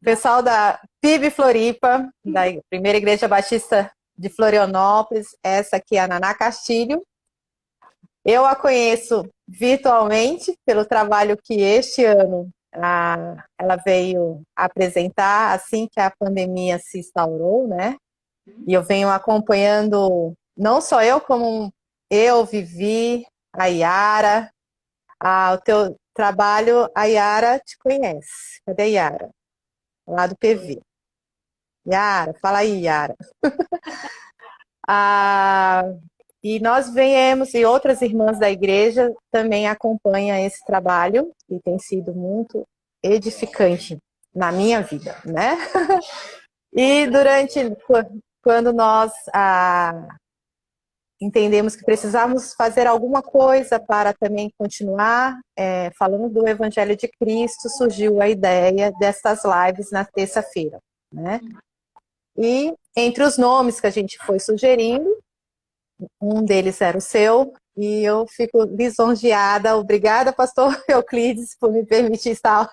pessoal da PIB Floripa, da Primeira Igreja Batista de Florianópolis, essa aqui é a Naná Castilho. Eu a conheço virtualmente pelo trabalho que este ano ela veio apresentar assim que a pandemia se instaurou, né? E eu venho acompanhando, não só eu, como eu, Vivi, a Yara, o teu trabalho, a Yara te conhece. Cadê a Yara? Lá do PV. Yara, fala aí, Yara. Ah, e nós viemos, e outras irmãs da igreja também acompanham esse trabalho, e tem sido muito edificante na minha vida, né? E quando nós entendemos que precisamos fazer alguma coisa para também continuar falando do Evangelho de Cristo, surgiu a ideia dessas lives na terça-feira, né? E entre os nomes que a gente foi sugerindo, um deles era o seu, e eu fico lisonjeada. Obrigada, pastor Euclides, por me permitir estar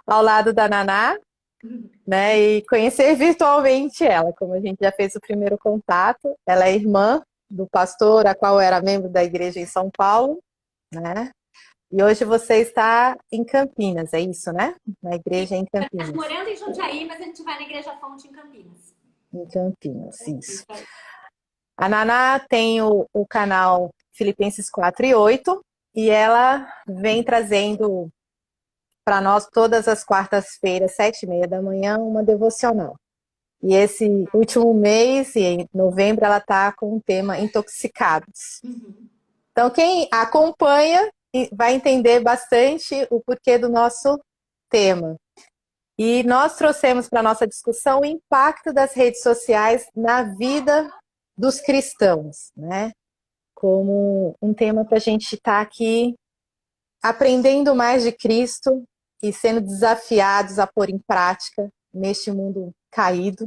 ao lado da Naná, né, e conhecer virtualmente ela, como a gente já fez o primeiro contato. Ela é irmã do pastor, a qual era membro da igreja em São Paulo, né? E hoje você está em Campinas, é isso, né? Na igreja em Campinas. Morando em Jundiaí, mas a gente vai na Igreja Fonte em Campinas. Em Campinas, isso. A Naná tem o canal Filipenses 4:8 e ela vem trazendo para nós todas as quartas-feiras, 7:30 da manhã, uma devocional. E esse último mês, em novembro, ela está com o tema Intoxicados. Então, quem acompanha vai entender bastante o porquê do nosso tema. E nós trouxemos para a nossa discussão o impacto das redes sociais na vida dos cristãos, né? Como um tema para a gente estar aqui aprendendo mais de Cristo e sendo desafiados a pôr em prática neste mundo caído,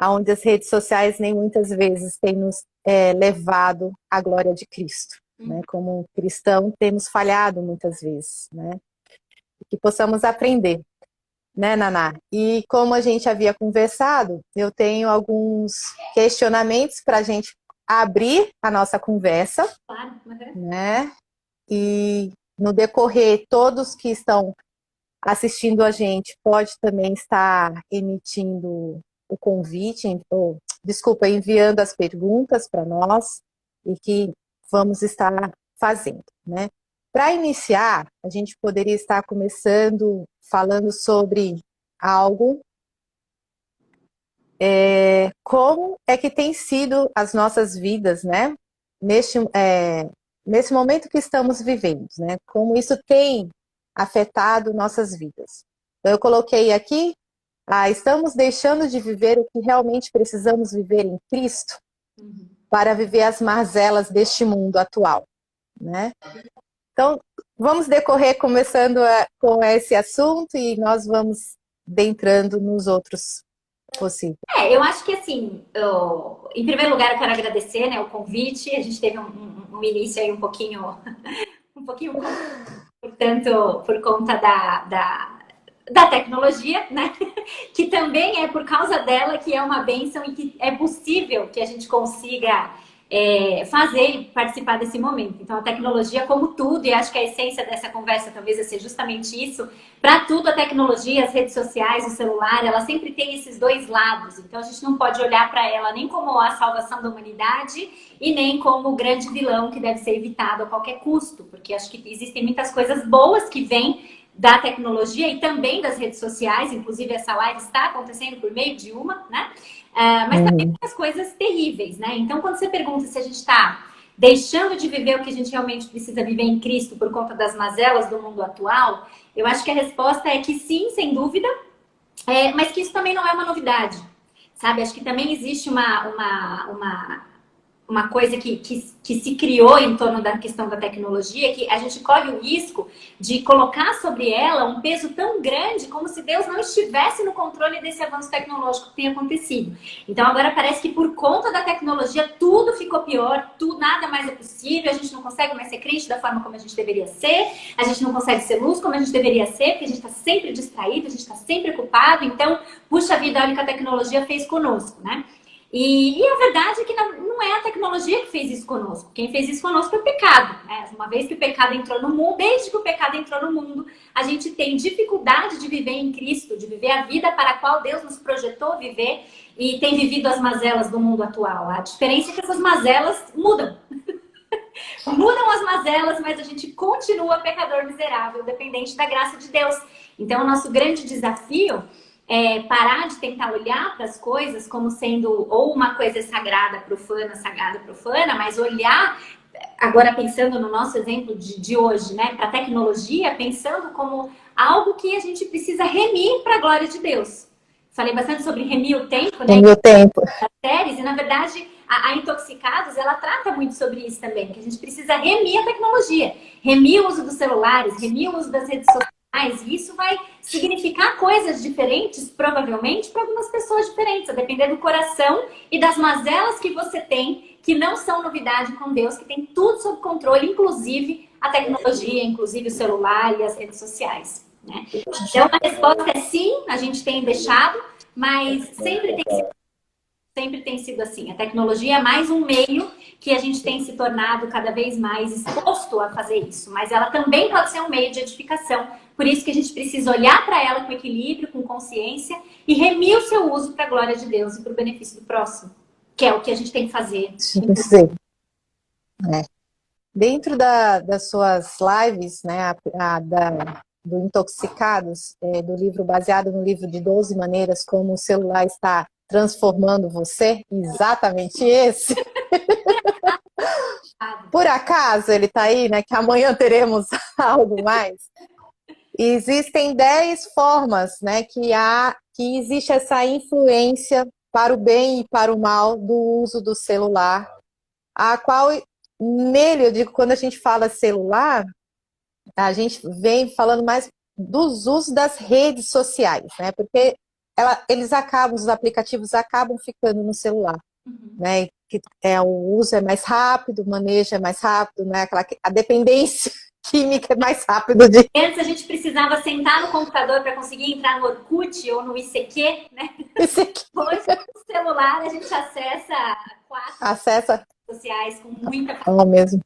onde as redes sociais nem muitas vezes têm nos levado à glória de Cristo, né? Como cristão temos falhado muitas vezes, né? Que possamos aprender, né, Naná? E como a gente havia conversado, eu tenho alguns questionamentos para a gente abrir a nossa conversa, né? E no decorrer, todos que estão assistindo a gente pode também estar emitindo o convite, enviando as perguntas para nós e que vamos estar fazendo, né? Para iniciar, a gente poderia estar começando falando sobre algo, como é que tem sido as nossas vidas, né? Nesse momento que estamos vivendo, né? Como isso tem afetado nossas vidas. Então, eu coloquei aqui, estamos deixando de viver o que realmente precisamos viver em Cristo para viver as mazelas deste mundo atual, né? Então, vamos decorrer começando com esse assunto e nós vamos adentrando nos outros possíveis. Eu acho que assim, em primeiro lugar eu quero agradecer, né, o convite. A gente teve um início aí um pouquinho portanto, por conta da tecnologia, né? Que também é por causa dela que é uma bênção e que é possível que a gente consiga fazer e participar desse momento. Então, a tecnologia, como tudo, e acho que a essência dessa conversa talvez seja justamente isso, para tudo a tecnologia, as redes sociais, o celular, ela sempre tem esses dois lados. Então, a gente não pode olhar para ela nem como a salvação da humanidade e nem como o grande vilão que deve ser evitado a qualquer custo, porque acho que existem muitas coisas boas que vêm da tecnologia e também das redes sociais, inclusive essa live está acontecendo por meio de uma, né? Mas também muitas coisas terríveis, né? Então, quando você pergunta se a gente está deixando de viver o que a gente realmente precisa viver em Cristo por conta das mazelas do mundo atual, eu acho que a resposta é que sim, sem dúvida, mas que isso também não é uma novidade, sabe? Acho que também existe uma uma coisa que se criou em torno da questão da tecnologia, que a gente corre o risco de colocar sobre ela um peso tão grande como se Deus não estivesse no controle desse avanço tecnológico que tem acontecido. Então agora parece que por conta da tecnologia tudo ficou pior, tudo, nada mais é possível, a gente não consegue mais ser crente da forma como a gente deveria ser, a gente não consegue ser luz como a gente deveria ser, porque a gente está sempre distraído, a gente está sempre ocupado, então, puxa vida, olha o que a tecnologia fez conosco, né? E a verdade é que não é a tecnologia que fez isso conosco. Quem fez isso conosco foi o pecado, né? Uma vez que o pecado entrou no mundo, desde que o pecado entrou no mundo, a gente tem dificuldade de viver em Cristo, de viver a vida para a qual Deus nos projetou viver e tem vivido as mazelas do mundo atual. A diferença é que essas mazelas mudam. Mudam as mazelas, mas a gente continua pecador miserável, dependente da graça de Deus. Então, o nosso grande desafio é parar de tentar olhar para as coisas como sendo ou uma coisa sagrada, profana, mas olhar, agora pensando no nosso exemplo de hoje, né, para a tecnologia, pensando como algo que a gente precisa remir para a glória de Deus. Falei bastante sobre remir o tempo, né? Remir o tempo. Das séries, e na verdade a Intoxicados, ela trata muito sobre isso também, que a gente precisa remir a tecnologia, remir o uso dos celulares, remir o uso das redes sociais. E isso vai significar coisas diferentes, provavelmente, para algumas pessoas diferentes, a depender do coração e das mazelas que você tem, que não são novidade com Deus, que tem tudo sob controle, inclusive a tecnologia, inclusive o celular e as redes sociais, né? Então, a resposta é sim, a gente tem deixado, mas sempre tem sido assim. A tecnologia é mais um meio que a gente tem se tornado cada vez mais exposto a fazer isso. Mas ela também pode ser um meio de edificação. Por isso que a gente precisa olhar para ela com equilíbrio, com consciência e remir o seu uso para a glória de Deus e para o benefício do próximo. Que é o que a gente tem que fazer. Sim. Dentro das suas lives, né, do Intoxicados, do livro baseado no livro de 12 maneiras como o celular está transformando você, exatamente esse. Por acaso ele está aí, né? Que amanhã teremos algo mais. E existem 10 formas, né? Que existe essa influência para o bem e para o mal do uso do celular, a qual nele, eu digo, quando a gente fala celular, a gente vem falando mais dos usos das redes sociais, né? Porque os aplicativos acabam ficando no celular, né? Que o uso é mais rápido, o manejo é mais rápido, né? A dependência química é mais rápido de... Antes a gente precisava sentar no computador para conseguir entrar no Orkut ou no ICQ, né? ICQ. Hoje, no celular, a gente acessa 4 redes sociais com muita facilidade. Mesmo.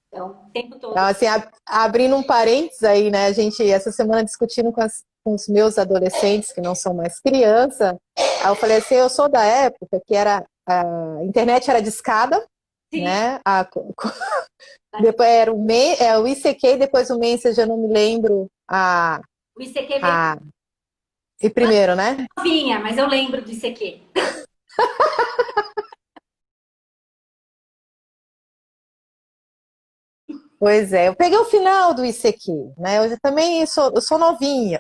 Então, o tempo todo. Então, assim, abrindo um parênteses aí, né? A gente, essa semana, discutindo com os meus adolescentes, que não são mais criança, aí eu falei assim, eu sou da época que a internet era discada, sim, né? Depois era o ICQ, depois o Messenger, eu não me lembro. O ICQ veio... E primeiro, né? Vinha, mas eu lembro do ICQ. Pois é, eu peguei o final do ICQ, né? Eu também sou novinha.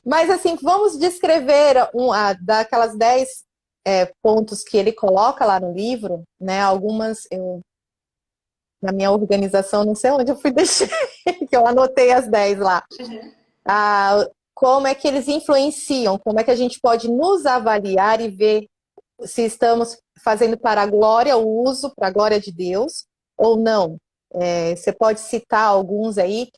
Mas assim, vamos descrever daquelas 10 pontos que ele coloca lá no livro, né? Algumas na minha organização, não sei onde eu fui deixar, que eu anotei as 10 lá. Como é que eles influenciam, como é que a gente pode nos avaliar e ver se estamos fazendo para a glória, o uso para a glória de Deus, ou não. Você pode citar alguns aí,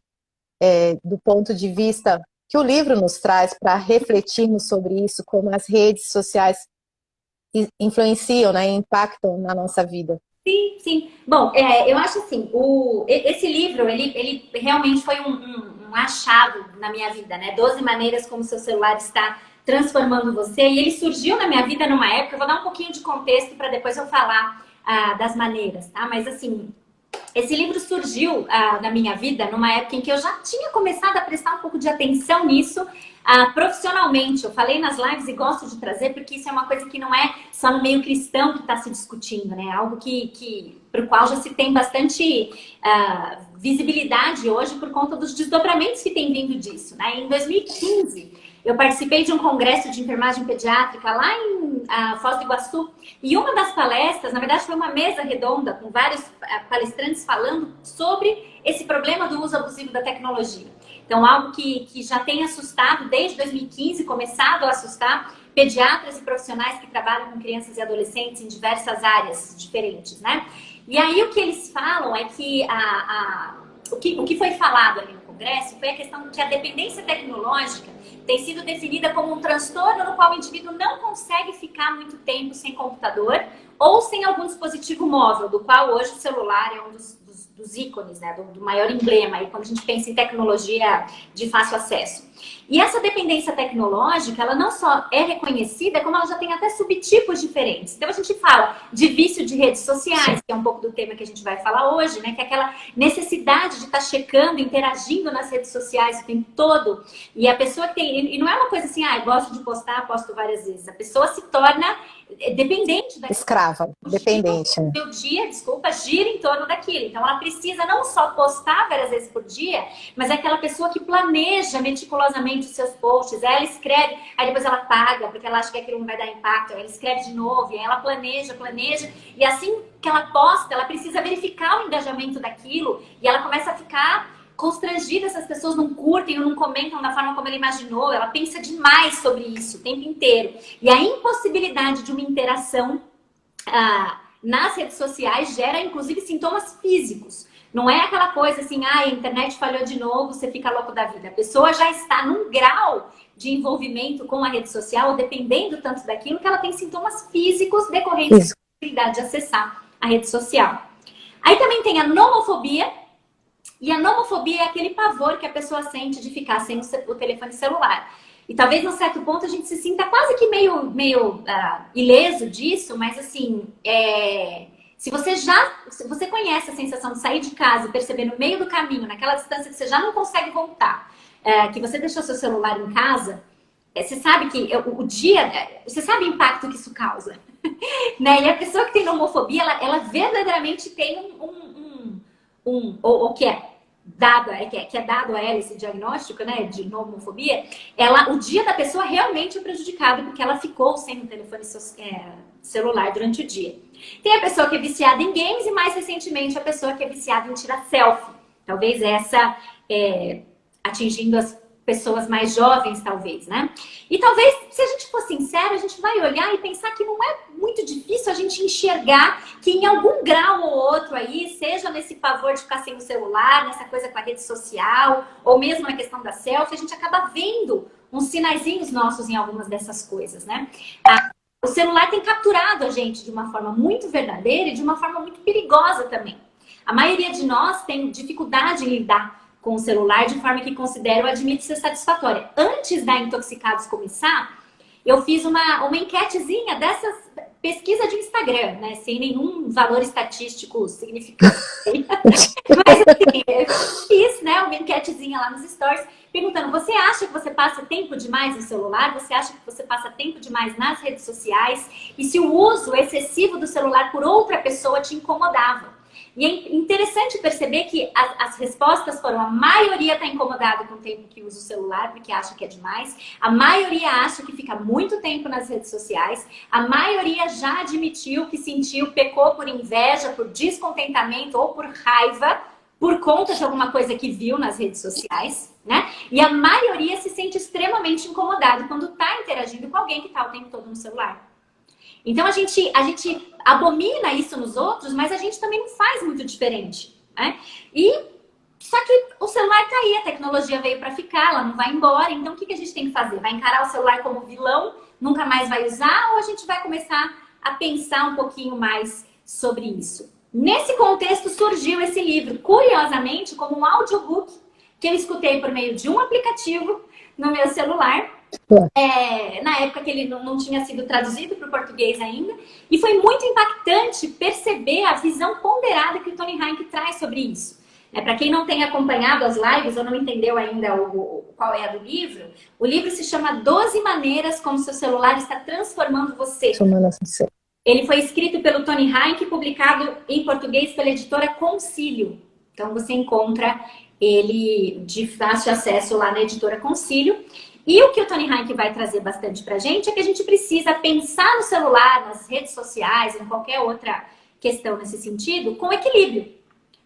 do ponto de vista que o livro nos traz para refletirmos sobre isso, como as redes sociais influenciam, né, impactam na nossa vida. Sim, sim. Bom, eu acho assim, esse livro, ele realmente foi um achado na minha vida, né? 12 maneiras como seu celular está transformando você. E ele surgiu na minha vida numa época, eu vou dar um pouquinho de contexto para depois eu falar das maneiras, tá? Mas assim, esse livro surgiu na minha vida numa época em que eu já tinha começado a prestar um pouco de atenção nisso profissionalmente. Eu falei nas lives e gosto de trazer porque isso é uma coisa que não é só no meio cristão que está se discutindo, né? Algo para o qual já se tem bastante visibilidade hoje por conta dos desdobramentos que tem vindo disso, né? Em 2015, Eu participei de um congresso de enfermagem pediátrica lá em Foz do Iguaçu, e uma das palestras, na verdade foi uma mesa redonda com vários palestrantes falando sobre esse problema do uso abusivo da tecnologia. Então, algo que já tem assustado desde 2015, começado a assustar pediatras e profissionais que trabalham com crianças e adolescentes em diversas áreas diferentes, né? E aí o que eles falam é que o que foi falado ali no congresso foi a questão de que a dependência tecnológica tem sido definida como um transtorno no qual o indivíduo não consegue ficar muito tempo sem computador ou sem algum dispositivo móvel, do qual hoje o celular é um dos ícones, né, do maior emblema, aí, quando a gente pensa em tecnologia de fácil acesso. E essa dependência tecnológica, ela não só é reconhecida, como ela já tem até subtipos diferentes. Então, a gente fala de vício de redes sociais, que é um pouco do tema que a gente vai falar hoje, né? Que é aquela necessidade de estar checando, interagindo nas redes sociais o tempo todo. E a pessoa que tem... E não é uma coisa assim, eu gosto de postar, posto várias vezes. A pessoa se torna dependente daquilo. Escrava, dependente. O seu dia, gira em torno daquilo. Então, ela precisa não só postar várias vezes por dia, mas é aquela pessoa que planeja meticulosamente os seus posts. Aí ela escreve, aí depois ela apaga, porque ela acha que aquilo não vai dar impacto. Aí ela escreve de novo, e aí ela planeja. E assim que ela posta, ela precisa verificar o engajamento daquilo. E ela começa a ficar constrangida, essas pessoas não curtem ou não comentam da forma como ela imaginou. Ela pensa demais sobre isso o tempo inteiro. E a impossibilidade de uma interação nas redes sociais gera, inclusive, sintomas físicos. Não é aquela coisa assim, a internet falhou de novo, você fica louco da vida. A pessoa já está num grau de envolvimento com a rede social, dependendo tanto daquilo, que ela tem sintomas físicos decorrentes da possibilidade de acessar a rede social. Aí também tem a nomofobia. E a nomofobia é aquele pavor que a pessoa sente de ficar sem o telefone celular. E talvez, num certo ponto, a gente se sinta quase que meio ileso disso, mas assim, se você conhece a sensação de sair de casa e perceber no meio do caminho, naquela distância que você já não consegue voltar, que você deixou seu celular em casa, você sabe que você sabe o impacto que isso causa. Né? E a pessoa que tem nomofobia, ela verdadeiramente tem ou que é dado a ela esse diagnóstico, né, de nomofobia, o dia da pessoa realmente é prejudicado porque ela ficou sem o telefone celular durante o dia. Tem a pessoa que é viciada em games e, mais recentemente, a pessoa que é viciada em tirar selfie. Talvez essa atingindo as pessoas mais jovens, talvez, né? E talvez, se a gente for sincero, a gente vai olhar e pensar que não é muito difícil a gente enxergar que em algum grau ou outro aí, seja nesse pavor de ficar sem o celular, nessa coisa com a rede social, ou mesmo na questão da selfie, a gente acaba vendo uns sinaizinhos nossos em algumas dessas coisas, né? O celular tem capturado a gente de uma forma muito verdadeira e de uma forma muito perigosa também. A maioria de nós tem dificuldade em lidar com o celular de forma que considero ou admito ser satisfatória. Antes da Intoxicados começar, eu fiz uma enquetezinha dessas pesquisa de Instagram, né? Sem nenhum valor estatístico significante. Mas assim, eu fiz, né, uma enquetezinha lá nos stories, perguntando, você acha que você passa tempo demais no celular? Você acha que você passa tempo demais nas redes sociais? E se o uso excessivo do celular por outra pessoa te incomodava? E é interessante perceber que as respostas foram: a maioria está incomodada com o tempo que usa o celular, porque acha que é demais. A maioria acha que fica muito tempo nas redes sociais. A maioria já admitiu que pecou por inveja, por descontentamento ou por raiva, por conta de alguma coisa que viu nas redes sociais, né? E a maioria se sente extremamente incomodado quando está interagindo com alguém que está o tempo todo no celular. Então, a gente abomina isso nos outros, mas a gente também não faz muito diferente, né? Só que o celular tá aí, a tecnologia veio para ficar, ela não vai embora. Então, o que a gente tem que fazer? Vai encarar o celular como vilão, nunca mais vai usar? Ou a gente vai começar a pensar um pouquinho mais sobre isso? Nesse contexto, surgiu esse livro, curiosamente, como um audiobook, que eu escutei por meio de um aplicativo no meu celular. Na época que ele não tinha sido traduzido para o português ainda, e foi muito impactante perceber a visão ponderada que o Tony Reinke traz sobre isso. Para quem não tem acompanhado as lives ou não entendeu ainda qual é a do livro, o livro se chama 12 Maneiras Como Seu Celular Está Transformando Você. Ele foi escrito pelo Tony Reinke e publicado em português pela editora Concílio. Então você encontra ele de fácil acesso lá na editora Concílio. E o que o Tony Hayek vai trazer bastante pra gente é que a gente precisa pensar no celular, nas redes sociais, em qualquer outra questão nesse sentido, com equilíbrio.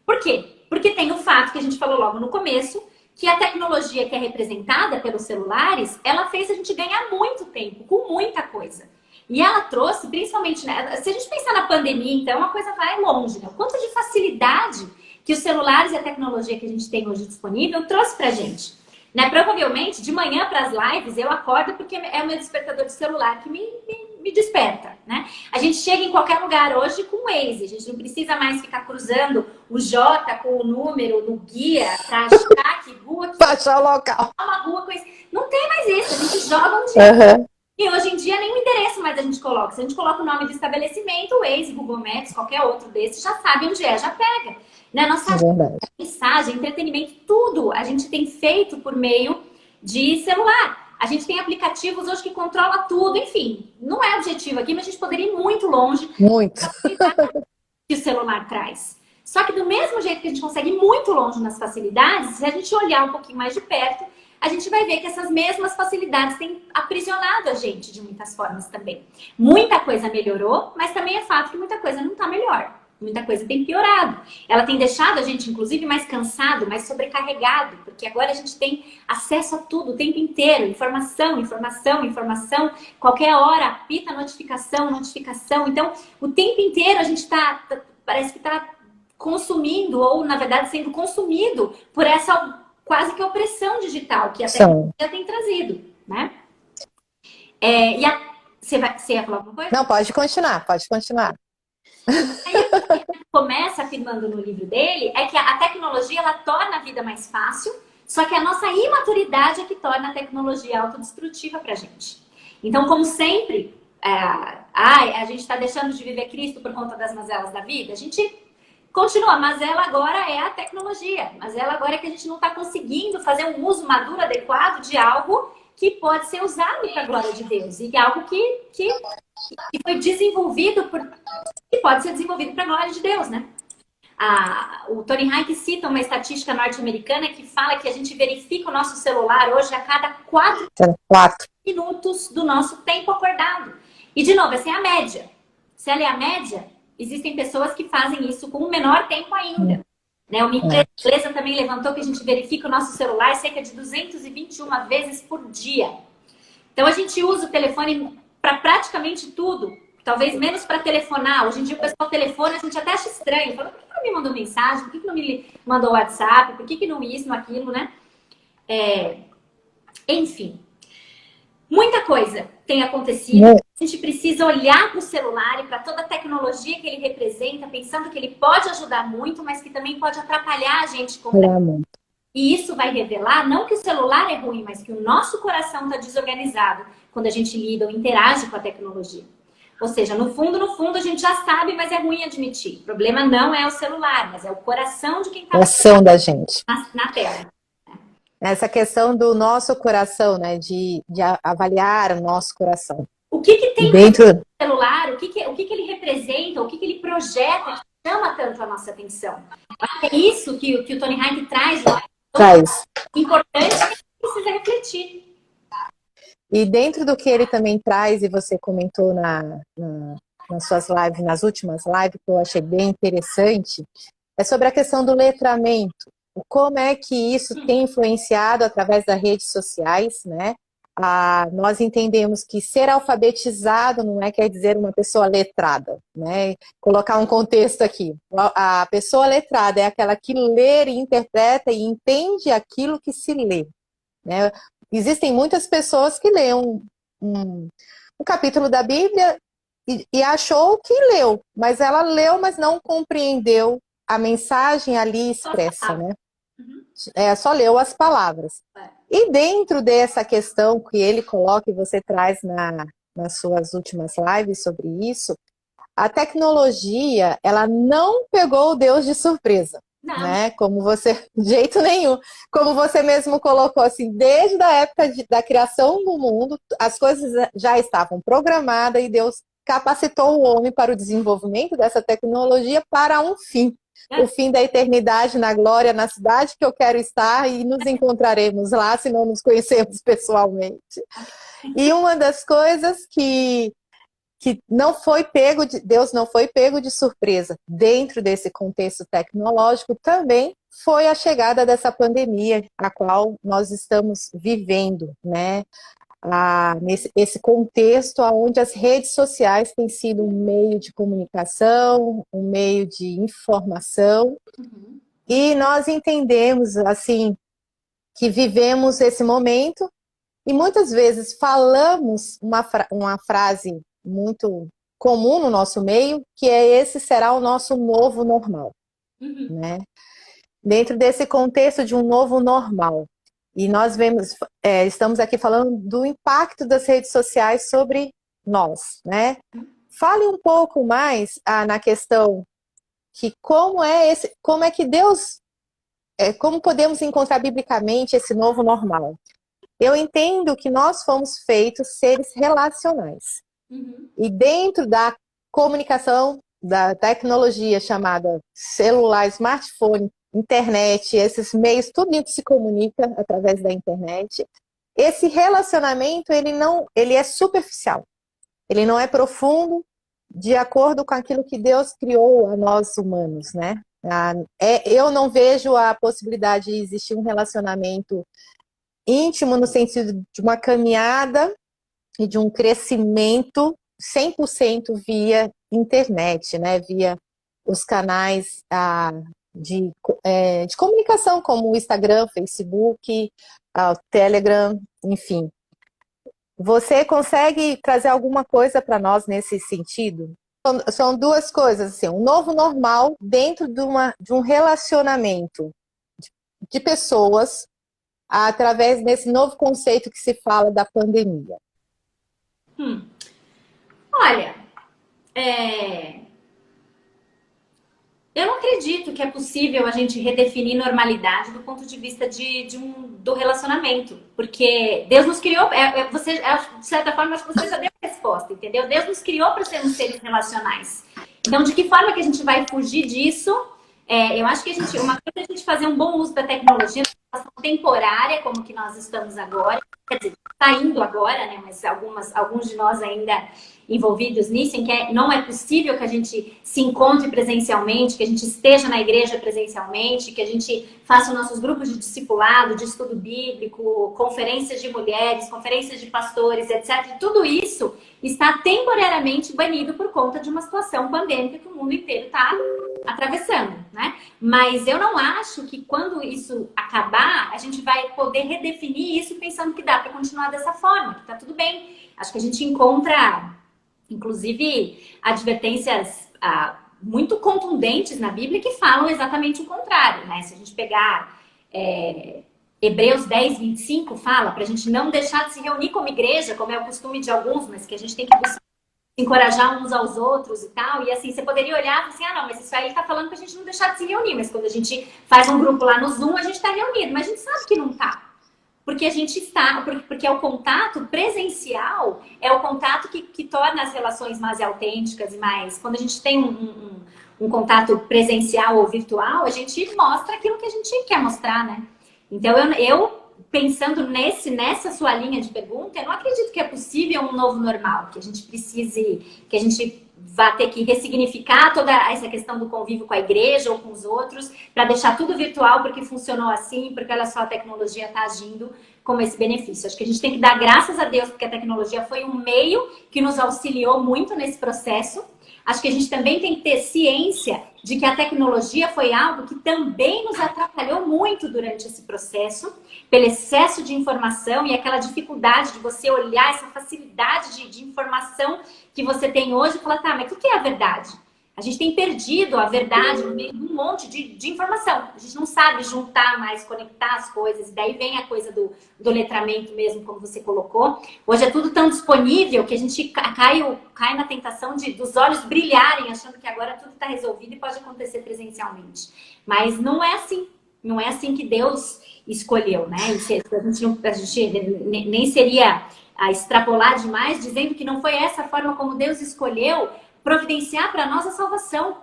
Por quê? Porque tem o fato que a gente falou logo no começo, que a tecnologia que é representada pelos celulares, ela fez a gente ganhar muito tempo, com muita coisa. E ela trouxe, principalmente, né, se a gente pensar na pandemia, então, a coisa vai longe, né? O quanto de facilidade que os celulares e a tecnologia que a gente tem hoje disponível trouxe pra gente. Né? Provavelmente, de manhã para as lives, eu acordo porque é o meu despertador de celular que me desperta, né? A gente chega em qualquer lugar hoje com o Waze, a gente não precisa mais ficar cruzando o J com o número no guia para achar que rua que Baixar o local. uma rua com isso. Não tem mais isso, a gente joga um dia. Uhum. E hoje em dia nem o endereço mais a gente coloca. Se a gente coloca o nome do estabelecimento, o Waze, Google Maps, qualquer outro desses, já sabe onde é, já pega. Né? Nossa mensagem, entretenimento, tudo a gente tem feito por meio de celular. A gente tem aplicativos hoje que controla tudo, enfim. Não é objetivo aqui, mas a gente poderia ir muito longe. Muito. Que o celular traz. Só que do mesmo jeito que a gente consegue ir muito longe nas facilidades, se a gente olhar um pouquinho mais de perto, a gente vai ver que essas mesmas facilidades têm aprisionado a gente de muitas formas também. Muita coisa melhorou, mas também é fato que muita coisa não está melhor. Muita coisa tem piorado. Ela tem deixado a gente, inclusive, mais cansado, mais sobrecarregado, porque agora a gente tem acesso a tudo o tempo inteiro. Informação, informação, informação. Qualquer hora apita notificação, notificação. Então, o tempo inteiro a gente parece que está consumindo, ou na verdade sendo consumido por essa quase que opressão digital que a tecnologia tem trazido, né? Você ia falar alguma coisa? Não, pode continuar, pode continuar. Aí, o que ele começa afirmando no livro dele é que a tecnologia ela torna a vida mais fácil, só que a nossa imaturidade é que torna a tecnologia autodestrutiva pra gente. Então, como sempre, a gente está deixando de viver Cristo por conta das mazelas da vida, a gente continua, mas ela agora é a tecnologia. Mas ela agora é que a gente não está conseguindo fazer um uso maduro, adequado de algo que pode ser usado para a glória de Deus. E algo que foi desenvolvido que pode ser desenvolvido para a glória de Deus, né? O Tony Hayek cita uma estatística norte-americana que fala que a gente verifica o nosso celular hoje a cada 4 minutos do nosso tempo acordado. E, de novo, essa é a média. Se ela é a média, existem pessoas que fazem isso com um menor tempo ainda. Né? Uma empresa também levantou que a gente verifica o nosso celular cerca de 221 vezes por dia. Então, a gente usa o telefone para praticamente tudo. Talvez menos para telefonar. Hoje em dia o pessoal telefona, a gente até acha estranho. Fala, por que não me mandou mensagem? Por que não me mandou WhatsApp? Por que não isso, não aquilo, né? Enfim. Muita coisa tem acontecido. A gente precisa olhar para o celular e para toda a tecnologia que ele representa, pensando que ele pode ajudar muito, mas que também pode atrapalhar a gente completamente. E isso vai revelar, não que o celular é ruim, mas que o nosso coração está desorganizado quando a gente lida ou interage com a tecnologia. Ou seja, no fundo, a gente já sabe, mas é ruim admitir. O problema não é o celular, mas é o coração de quem está da gente na tela. Essa questão do nosso coração, né? De avaliar o nosso coração. O que tem dentro no celular, o que ele representa, o que ele projeta, que chama tanto a nossa atenção. É isso que o Tony Hayek traz. Importante que a gente precisa refletir. E dentro do que ele também traz, e você comentou nas suas lives, nas últimas lives, que eu achei bem interessante, é sobre a questão do letramento. Como é que isso tem influenciado através das redes sociais, né? Nós entendemos que ser alfabetizado não quer dizer uma pessoa letrada, né? Colocar um contexto aqui. A pessoa letrada é aquela que lê, interpreta e entende aquilo que se lê, né? Existem muitas pessoas que leem um capítulo da Bíblia e achou que leu, mas ela leu, mas não compreendeu a mensagem ali expressa, né? Só leu as palavras. E dentro dessa questão que ele coloca e você traz nas suas últimas lives sobre isso, a tecnologia, ela não pegou Deus de surpresa. Né? Como você, de jeito nenhum, como você mesmo colocou assim, desde a época da criação do mundo, as coisas já estavam programadas e Deus capacitou o homem para o desenvolvimento dessa tecnologia para um fim. o fim da eternidade na glória, na cidade que eu quero estar, e nos encontraremos lá, se não nos conhecemos pessoalmente. E uma das coisas que não foi pego Deus não foi pego de surpresa dentro desse contexto tecnológico também foi a chegada dessa pandemia, a qual nós estamos vivendo, né? Esse contexto onde as redes sociais têm sido um meio de comunicação, um meio de informação, e nós entendemos, assim, que vivemos esse momento, e muitas vezes falamos uma frase muito comum no nosso meio, que é: esse será o nosso novo normal, né? Dentro desse contexto de um novo normal. E nós estamos aqui falando do impacto das redes sociais sobre nós, né? Fale um pouco mais na questão que como é que Deus, como podemos encontrar biblicamente esse novo normal? Eu entendo que nós fomos feitos seres relacionais. E dentro da comunicação, da tecnologia chamada celular, smartphone, internet, esses meios, tudo que se comunica através da internet, esse relacionamento, ele é superficial. Ele não é profundo de acordo com aquilo que Deus criou a nós humanos, né? Eu não vejo a possibilidade de existir um relacionamento íntimo no sentido de uma caminhada e de um crescimento 100% via internet, né? Via os canais de comunicação, como o Instagram, Facebook, o Telegram, enfim. Você consegue trazer alguma coisa para nós nesse sentido? São duas coisas, assim, um novo normal dentro de um relacionamento de pessoas através desse novo conceito que se fala da pandemia. Olha, eu não acredito que é possível a gente redefinir normalidade do ponto de vista do relacionamento. Porque Deus nos criou, de certa forma, acho que você já deu a resposta, entendeu? Deus nos criou para sermos seres relacionais. Então, de que forma que a gente vai fugir disso? Eu acho que uma coisa é a gente fazer um bom uso da tecnologia, uma situação temporária, como que nós estamos agora, quer dizer, está indo agora, né? Mas alguns de nós ainda envolvidos nisso, em que não é possível que a gente se encontre presencialmente, que a gente esteja na igreja presencialmente, que a gente faça nossos grupos de discipulado, de estudo bíblico, conferências de mulheres, conferências de pastores, etc. Tudo isso está temporariamente banido por conta de uma situação pandêmica que o mundo inteiro está atravessando, né? Mas eu não acho que quando isso acabar, a gente vai poder redefinir isso pensando que dá para continuar dessa forma, que tá tudo bem. Acho que a gente encontra, inclusive, advertências muito contundentes na Bíblia que falam exatamente o contrário, né? Se a gente pegar Hebreus 10, 25, fala para a gente não deixar de se reunir como igreja, como é o costume de alguns, mas que a gente tem que encorajar uns aos outros e tal. E assim, você poderia olhar e falar assim, não, mas isso aí ele tá falando pra gente não deixar de se reunir. Mas quando a gente faz um grupo lá no Zoom, a gente tá reunido. Mas a gente sabe que não tá. Porque a gente está, porque é o contato presencial, é o contato que torna as relações mais autênticas e mais... Quando a gente tem um contato presencial ou virtual, a gente mostra aquilo que a gente quer mostrar, né? Então, eu pensando nessa sua linha de pergunta, eu não acredito que é possível um novo normal, que a gente vá ter que ressignificar toda essa questão do convívio com a igreja ou com os outros, para deixar tudo virtual porque funcionou assim, porque olha só, a tecnologia está agindo como esse benefício. Acho que a gente tem que dar graças a Deus, porque a tecnologia foi um meio que nos auxiliou muito nesse processo. Acho que a gente também tem que ter ciência de que a tecnologia foi algo que também nos atrapalhou muito durante esse processo, pelo excesso de informação e aquela dificuldade de você olhar essa facilidade de informação que você tem hoje e falar, tá, mas o que é a verdade? A gente tem perdido a verdade no meio de um monte de informação. A gente não sabe juntar mais, conectar as coisas. E daí vem a coisa do letramento mesmo, como você colocou. Hoje é tudo tão disponível que a gente cai na tentação dos olhos brilharem, achando que agora tudo está resolvido e pode acontecer presencialmente. Mas não é assim. Não é assim que Deus escolheu, né? A gente nem seria extrapolar demais, dizendo que não foi essa forma como Deus escolheu providenciar para nós a salvação.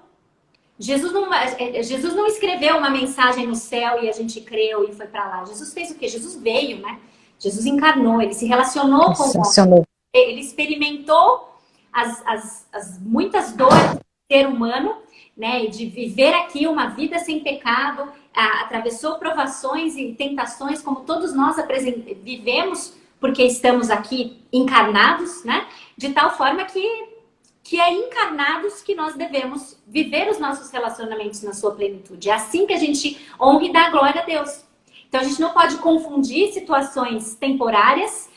Jesus não escreveu uma mensagem no céu e a gente creu e foi para lá. Jesus fez o quê? Jesus veio, né? Jesus encarnou, ele se relacionou com o homem. Ele experimentou as muitas dores do ser humano, né? De viver aqui uma vida sem pecado, atravessou provações e tentações como todos nós vivemos porque estamos aqui encarnados, né? De tal forma que é encarnados que nós devemos viver os nossos relacionamentos na sua plenitude. É assim que a gente honra e dá glória a Deus. Então, a gente não pode confundir situações temporárias,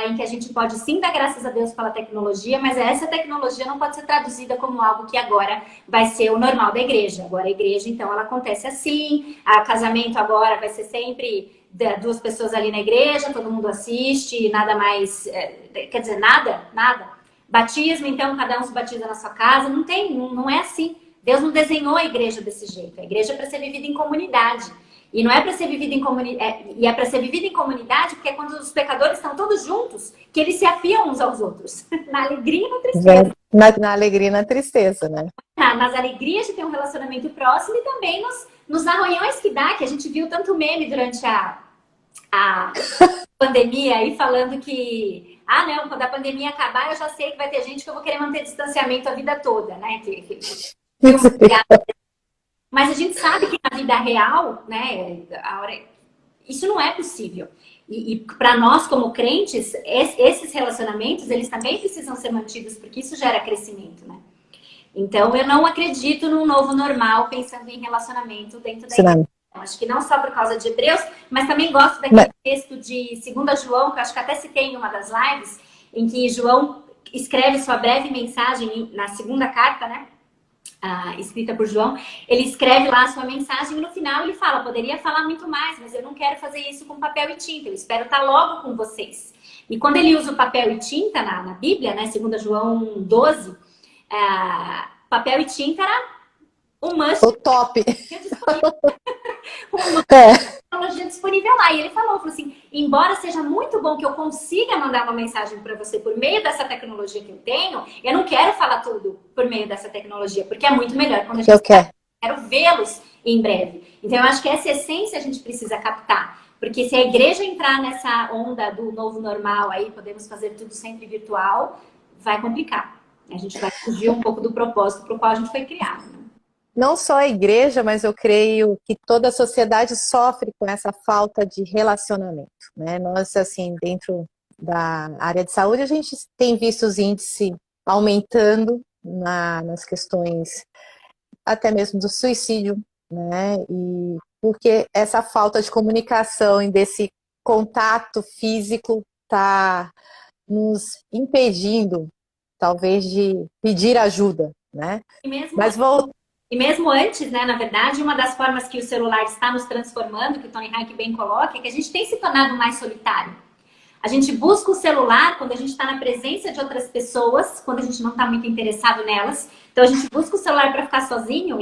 em que a gente pode sim dar graças a Deus pela tecnologia, mas essa tecnologia não pode ser traduzida como algo que agora vai ser o normal da igreja. Agora, a igreja, então, ela acontece assim, o casamento agora vai ser sempre duas pessoas ali na igreja, todo mundo assiste, nada mais, quer dizer, nada. Batismo, então, cada um se batiza na sua casa. Não é assim. Deus não desenhou a igreja desse jeito. A igreja é para ser vivida em comunidade. E não é para ser vivida em comunidade. E é para ser vivida em comunidade porque é quando os pecadores estão todos juntos que eles se afiam uns aos outros. Na alegria e na tristeza. Na alegria e na tristeza, né? Nas alegrias de ter um relacionamento próximo e também nos arranhões que dá, que a gente viu tanto meme durante a pandemia aí falando que não, quando a pandemia acabar eu já sei que vai ter gente que eu vou querer manter distanciamento a vida toda, né? Mas a gente sabe que na vida real, né, isso não é possível. E para nós como crentes, esses relacionamentos, eles também precisam ser mantidos, porque isso gera crescimento, né? Então eu não acredito num novo normal pensando em relacionamento dentro da igreja. Acho que não só por causa de Hebreus, mas também gosto daquele texto de 2 João, que eu acho que até citei em uma das lives, em que João escreve sua breve mensagem na segunda carta, né? Escrita por João. Ele escreve lá a sua mensagem e no final ele fala: poderia falar muito mais, mas eu não quero fazer isso com papel e tinta, eu espero estar logo com vocês. E quando ele usa o papel e tinta na Bíblia, né? 2 João 12, papel e tinta era um must. O top. Uma tecnologia disponível lá. E ele falou assim: embora seja muito bom que eu consiga mandar uma mensagem para você por meio dessa tecnologia que eu tenho, eu não quero falar tudo por meio dessa tecnologia, porque é muito melhor quando a gente quero vê-los em breve. Então eu acho que essa essência a gente precisa captar. Porque se a igreja entrar nessa onda do novo normal aí, podemos fazer tudo sempre virtual, vai complicar. A gente vai fugir um pouco do propósito para o qual a gente foi criado, né? Não só a igreja, mas eu creio que toda a sociedade sofre com essa falta de relacionamento, né? Nós, assim, dentro da área de saúde, a gente tem visto os índices aumentando nas questões até mesmo do suicídio, né? E porque essa falta de comunicação e desse contato físico está nos impedindo, talvez, de pedir ajuda, né? E mesmo antes, né, na verdade, uma das formas que o celular está nos transformando, que o Tony Hayek bem coloca, é que a gente tem se tornado mais solitário. A gente busca o celular quando a gente está na presença de outras pessoas, quando a gente não está muito interessado nelas. Então, a gente busca o celular para ficar sozinho.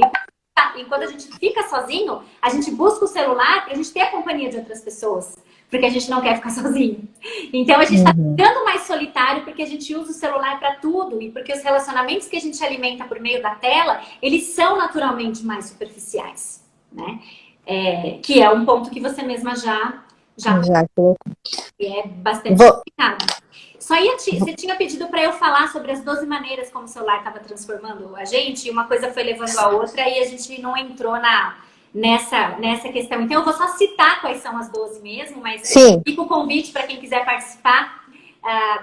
E quando a gente fica sozinho, a gente busca o celular para a gente ter a companhia de outras pessoas. Porque a gente não quer ficar sozinho. Então, a gente está ficando mais solitário porque a gente usa o celular para tudo. E porque os relacionamentos que a gente alimenta por meio da tela, eles são naturalmente mais superficiais, né? Que é um ponto que você mesma já colocou. E é bastante complicado. Você tinha pedido para eu falar sobre as 12 maneiras como o celular estava transformando a gente. E uma coisa foi levando a outra e a gente não entrou nessa questão. Então, eu vou só citar quais são as 12 mesmo, mas fica o convite para quem quiser participar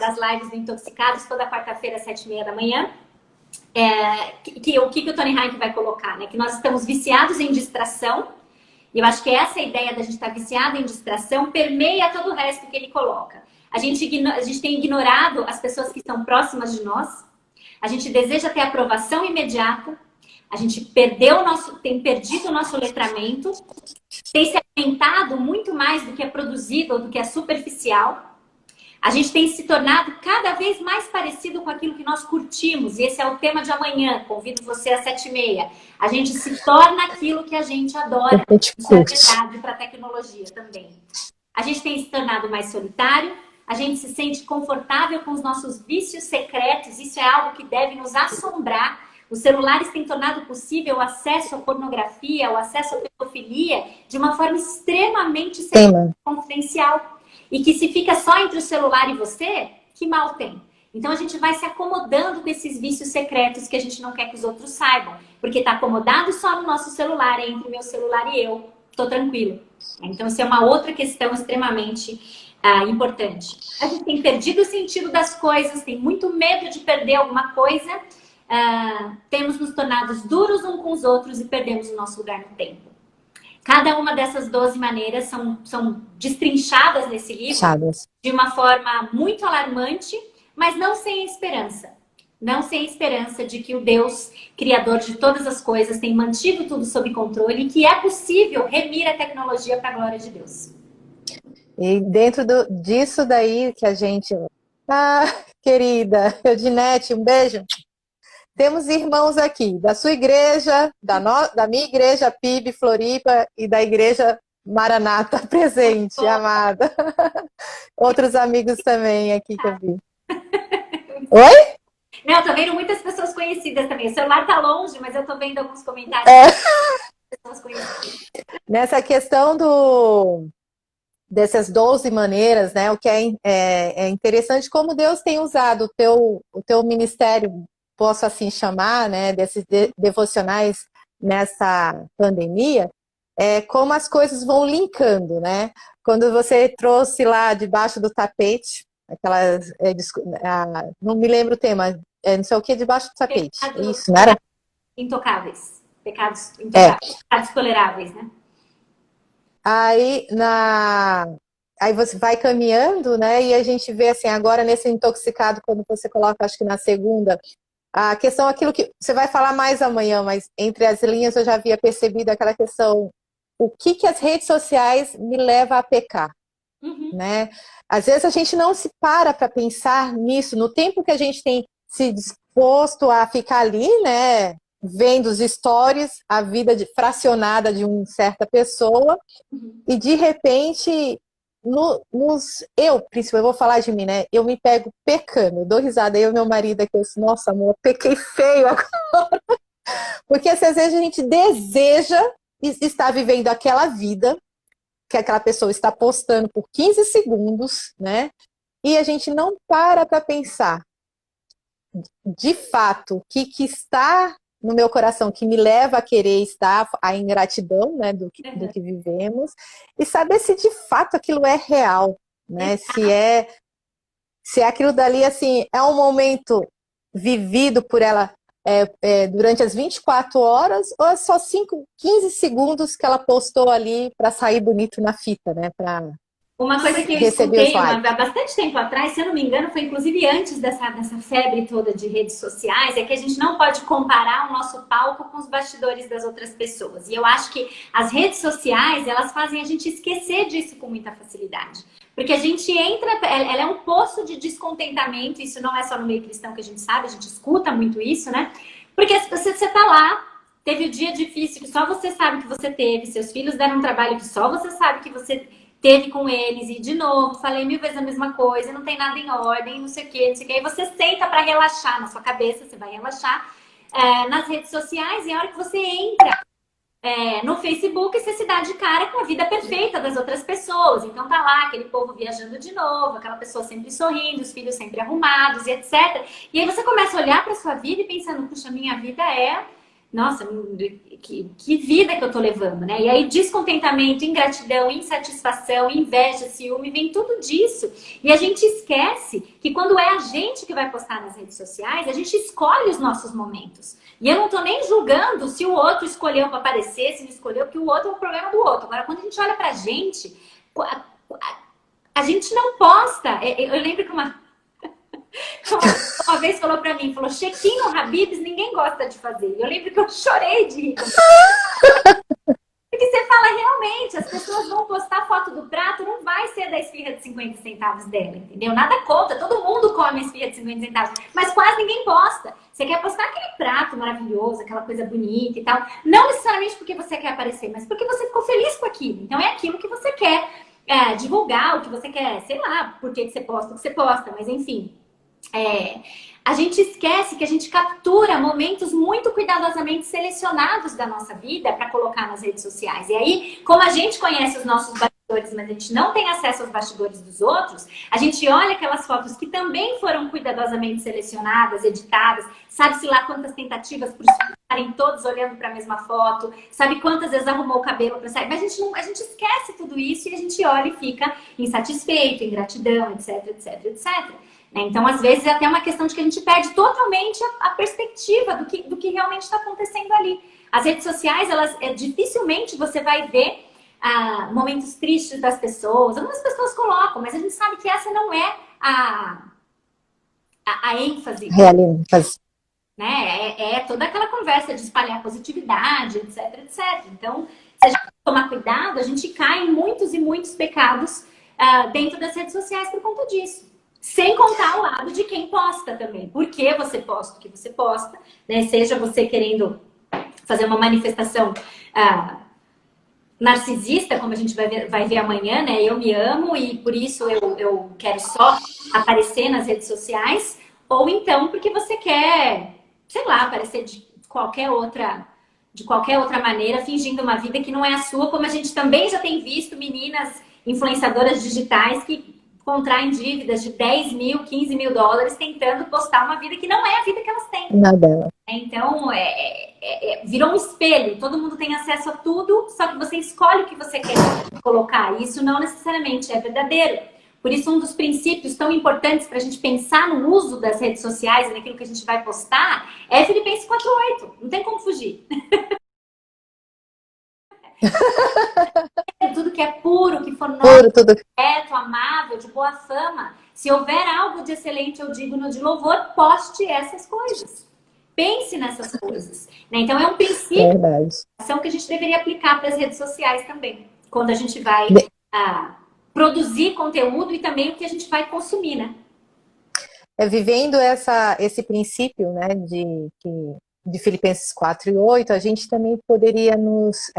das lives do Intoxicados, toda quarta-feira, às 7h30 da manhã. O que o Tony Hayek vai colocar, né? Que nós estamos viciados em distração. E eu acho que essa ideia da gente estar viciado em distração permeia todo o resto que ele coloca. A gente tem ignorado as pessoas que estão próximas de nós. A gente deseja ter aprovação imediata. A gente tem perdido o nosso letramento, tem se alimentado muito mais do que é produzido ou do que é superficial. A gente tem se tornado cada vez mais parecido com aquilo que nós curtimos. E esse é o tema de amanhã. Convido você às 7h30. A gente se torna aquilo que a gente adora. Isso é verdade para a tecnologia também. A gente tem se tornado mais solitário. A gente se sente confortável com os nossos vícios secretos. Isso é algo que deve nos assombrar. Os celulares têm tornado possível o acesso à pornografia, o acesso à pedofilia de uma forma extremamente confidencial. E que se fica só entre o celular e você, que mal tem. Então a gente vai se acomodando com esses vícios secretos que a gente não quer que os outros saibam. Porque está acomodado só no nosso celular, é entre o meu celular e eu. Estou tranquilo. Então isso é uma outra questão extremamente importante. A gente tem perdido o sentido das coisas, tem muito medo de perder alguma coisa. Temos nos tornado duros uns com os outros e perdemos o nosso lugar no tempo. Cada uma dessas 12 maneiras são destrinchadas nesse livro de uma forma muito alarmante, mas não sem esperança. Não sem esperança de que o Deus, Criador de todas as coisas, tem mantido tudo sob controle e que é possível remir a tecnologia para a glória de Deus. E dentro disso daí que a gente... querida Eudinete, um beijo. Temos irmãos aqui, da sua igreja, da minha igreja PIB Floripa e da igreja Maranata presente, amada. Outros amigos também aqui que eu vi. Oi? Não, eu tô vendo muitas pessoas conhecidas também. O celular tá longe, mas eu tô vendo alguns comentários de pessoas conhecidas. Nessa questão dessas 12 maneiras, né? O que é interessante como Deus tem usado o teu ministério, posso assim chamar, né? Desses devocionais nessa pandemia, como as coisas vão linkando, né? Quando você trouxe lá debaixo do tapete, aquelas... não me lembro o tema, não sei o que, debaixo do tapete. Isso, não era? Intocáveis. Pecados intocáveis. Pecados toleráveis, né? Aí você vai caminhando, né? E a gente vê assim, agora nesse intoxicado, quando você coloca, acho que na segunda, a questão, aquilo que você vai falar mais amanhã, mas entre as linhas eu já havia percebido aquela questão, o que as redes sociais me levam a pecar, né? Às vezes a gente não se para pensar nisso, no tempo que a gente tem se disposto a ficar ali, né? Vendo os stories, a vida fracionada de uma certa pessoa, e de repente, principalmente, eu vou falar de mim, né? Eu me pego pecando, eu dou risada, eu e meu marido aqui, eu disse, nossa, amor, pequei feio agora. Porque às vezes a gente deseja estar vivendo aquela vida que aquela pessoa está postando por 15 segundos, né? E a gente não para pensar, de fato, o que está no meu coração, que me leva a querer estar, a ingratidão, né, do que vivemos, e saber se de fato aquilo é real, né? Se aquilo dali, assim, é um momento vivido por ela durante as 24 horas, ou é só 15 segundos que ela postou ali para sair bonito na fita, né? Uma coisa que eu escutei há bastante tempo atrás, se eu não me engano, foi inclusive antes dessa febre toda de redes sociais, é que a gente não pode comparar o nosso palco com os bastidores das outras pessoas. E eu acho que as redes sociais, elas fazem a gente esquecer disso com muita facilidade. Porque a gente entra, ela é um poço de descontentamento, isso não é só no meio cristão que a gente sabe, a gente escuta muito isso, né? Porque você tá lá, teve o dia difícil que só você sabe que você teve, seus filhos deram um trabalho que só você sabe que você teve com eles, e de novo, falei 1000 vezes a mesma coisa, não tem nada em ordem, não sei o que, aí você senta para relaxar na sua cabeça, você vai relaxar nas redes sociais, e a hora que você entra no Facebook, você se dá de cara com a vida perfeita das outras pessoas. Então tá lá aquele povo viajando de novo, aquela pessoa sempre sorrindo, os filhos sempre arrumados e etc. E aí você começa a olhar para sua vida e pensando, puxa, minha vida nossa, que vida que eu tô levando, né? E aí descontentamento, ingratidão, insatisfação, inveja, ciúme, vem tudo disso. E a gente esquece que quando é a gente que vai postar nas redes sociais, a gente escolhe os nossos momentos. E eu não tô nem julgando se o outro escolheu para aparecer, se não escolheu, porque o outro é o problema do outro. Agora, quando a gente olha pra gente, a gente não posta. Eu lembro que uma vez falou pra mim, falou, check-in no Habib's ninguém gosta de fazer. Eu lembro que eu chorei de rir. Porque você fala, realmente, as pessoas vão postar foto do prato, não vai ser da esfirra de 50 centavos dela, entendeu? Nada conta, todo mundo come a esfirra de 50 centavos, mas quase ninguém posta. Você quer postar aquele prato maravilhoso, aquela coisa bonita e tal, não necessariamente porque você quer aparecer, mas porque você ficou feliz com aquilo. Então é aquilo que você quer divulgar, o que você quer, sei lá, por que você posta o que você posta, mas enfim. a gente esquece que a gente captura momentos muito cuidadosamente selecionados da nossa vida para colocar nas redes sociais. E aí, como a gente conhece os nossos bastidores, mas a gente não tem acesso aos bastidores dos outros, a gente olha aquelas fotos que também foram cuidadosamente selecionadas, editadas, sabe-se lá quantas tentativas por estarem todos olhando para a mesma foto, sabe quantas vezes arrumou o cabelo para sair, mas a gente esquece tudo isso e a gente olha e fica insatisfeito, ingratidão, etc, etc, etc. Então, às vezes, é até uma questão de que a gente perde totalmente a perspectiva do que realmente está acontecendo ali. As redes sociais, elas dificilmente você vai ver momentos tristes das pessoas. Algumas pessoas colocam, mas a gente sabe que essa não é a ênfase. Realidade. Né? É toda aquela conversa de espalhar positividade, etc, etc. Então, se a gente tomar cuidado, a gente cai em muitos e muitos pecados dentro das redes sociais por conta disso. Sem contar o lado de quem posta também. Por que você posta o que você posta, né? Seja você querendo fazer uma manifestação narcisista, como a gente vai ver amanhã, né? Eu me amo e por isso eu quero só aparecer nas redes sociais. Ou então porque você quer, sei lá, aparecer de qualquer outra maneira, fingindo uma vida que não é a sua, como a gente também já tem visto meninas influenciadoras digitais que contraem dívidas de 10 mil, 15 mil dólares tentando postar uma vida que não é a vida que elas têm. Nada. Então, virou um espelho. Todo mundo tem acesso a tudo, só que você escolhe o que você quer colocar. E isso não necessariamente é verdadeiro. Por isso, um dos princípios tão importantes para a gente pensar no uso das redes sociais e naquilo que a gente vai postar é Filipenses 4:8. Não tem como fugir. Tudo que é puro, que for nobre, correto, amável, de boa fama. Se houver algo de excelente ou digno de louvor, poste essas coisas. Pense nessas coisas. Né? Então, é um princípio que a gente deveria aplicar para as redes sociais também. Quando a gente vai produzir conteúdo e também o que a gente vai consumir, né? Vivendo esse princípio, né, de Filipenses 4:8, a gente também poderia nos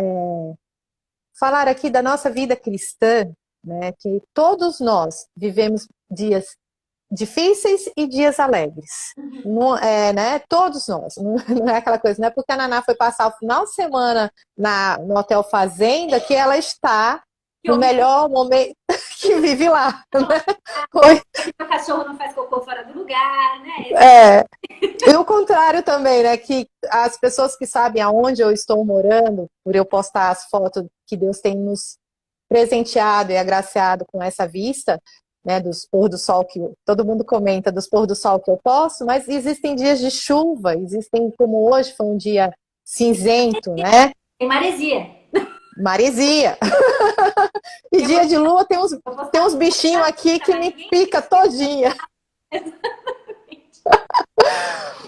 falar aqui da nossa vida cristã, né, que todos nós vivemos dias difíceis e dias alegres. Não, né, todos nós. Não é aquela coisa, não é porque a Naná foi passar o final de semana no Hotel Fazenda que ela está no melhor momento que vive lá. Né? O cachorro não faz cocô fora do lugar, né? E o contrário também, né? Que as pessoas que sabem aonde eu estou morando, por eu postar as fotos que Deus tem nos presenteado e agraciado com essa vista, né, dos pôr do sol que todo mundo comenta, dos pôr do sol que eu posto, mas existem dias de chuva, existem, como hoje foi um dia cinzento, né? Tem maresia. Maresia. E dia de lua tem uns bichinhos aqui que me pica todinha.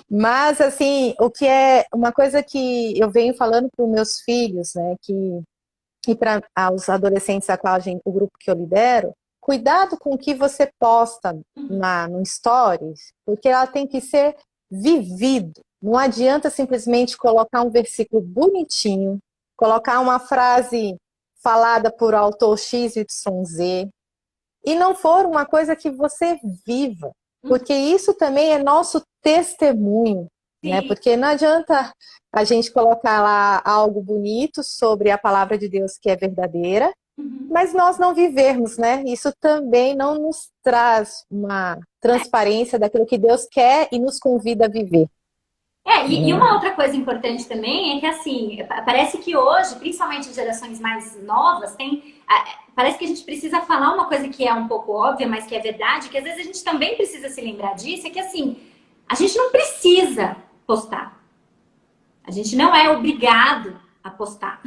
Mas, assim, o que é uma coisa que eu venho falando para os meus filhos, né, e para os adolescentes o grupo que eu lidero, cuidado com o que você posta no Stories, porque ela tem que ser vivido. Não adianta simplesmente colocar um versículo bonitinho, colocar uma frase falada por autor XYZ, e não for uma coisa que você viva, porque isso também é nosso testemunho, né? Porque não adianta a gente colocar lá algo bonito sobre a palavra de Deus que é verdadeira, mas nós não vivermos, né? Isso também não nos traz uma transparência daquilo que Deus quer e nos convida a viver. E uma outra coisa importante também é que, assim, parece que hoje, principalmente as gerações mais novas, parece que a gente precisa falar uma coisa que é um pouco óbvia, mas que é verdade, que às vezes a gente também precisa se lembrar disso, é que, assim, a gente não precisa postar. A gente não é obrigado a postar.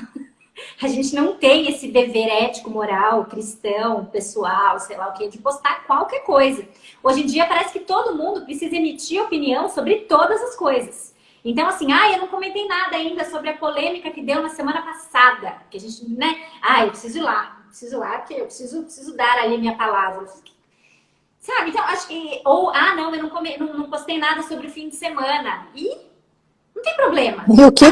A gente não tem esse dever ético, moral, cristão, pessoal, sei lá o que, de postar qualquer coisa. Hoje em dia parece que todo mundo precisa emitir opinião sobre todas as coisas. Então, assim, eu não comentei nada ainda sobre a polêmica que deu na semana passada. Que a gente, né? Eu preciso ir lá, porque eu preciso dar ali a minha palavra. Sabe? Então, acho que... Ou, não, eu não postei nada sobre o fim de semana. E não tem problema. E o que...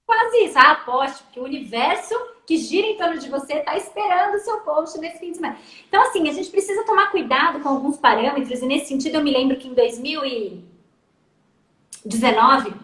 Quase isso. Poste, porque o universo que gira em torno de você está esperando o seu post nesse fim de semana. Então, assim, a gente precisa tomar cuidado com alguns parâmetros, e nesse sentido eu me lembro que em 2019,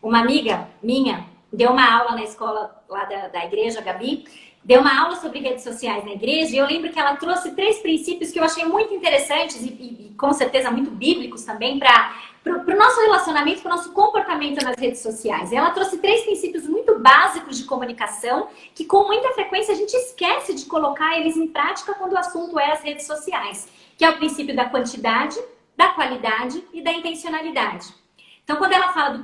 uma amiga minha deu uma aula na escola lá da igreja, a Gabi, deu uma aula sobre redes sociais na igreja, e eu lembro que ela trouxe 3 princípios que eu achei muito interessantes e com certeza muito bíblicos também para o nosso relacionamento, para o nosso comportamento nas redes sociais. Ela trouxe 3 princípios muito básicos de comunicação que com muita frequência a gente esquece de colocar eles em prática quando o assunto é as redes sociais, que é o princípio da quantidade, da qualidade e da intencionalidade. Então, quando ela fala do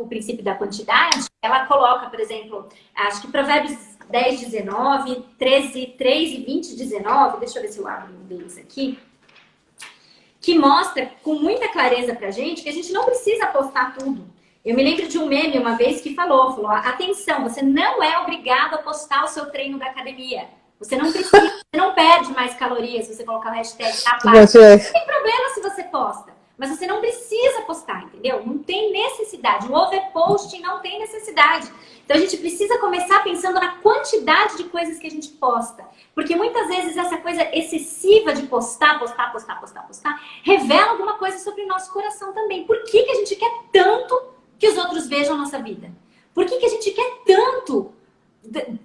princípio da quantidade, ela coloca, por exemplo, acho que Provérbios 10, 19, 13, 3 e 20, 19, deixa eu ver se eu abro um deles aqui, que mostra com muita clareza pra gente que a gente não precisa postar tudo. Eu me lembro de um meme uma vez que falou, atenção, você não é obrigado a postar o seu treino da academia. Você não precisa, você não perde mais calorias se você colocar o hashtag rapaz. Não tem problema se você posta. Mas você não precisa postar, entendeu? Não tem necessidade. O overposting não tem necessidade. Então a gente precisa começar pensando na quantidade de coisas que a gente posta. Porque muitas vezes essa coisa excessiva de postar, revela alguma coisa sobre o nosso coração também. Por que a gente quer tanto que os outros vejam a nossa vida? Por que a gente quer tanto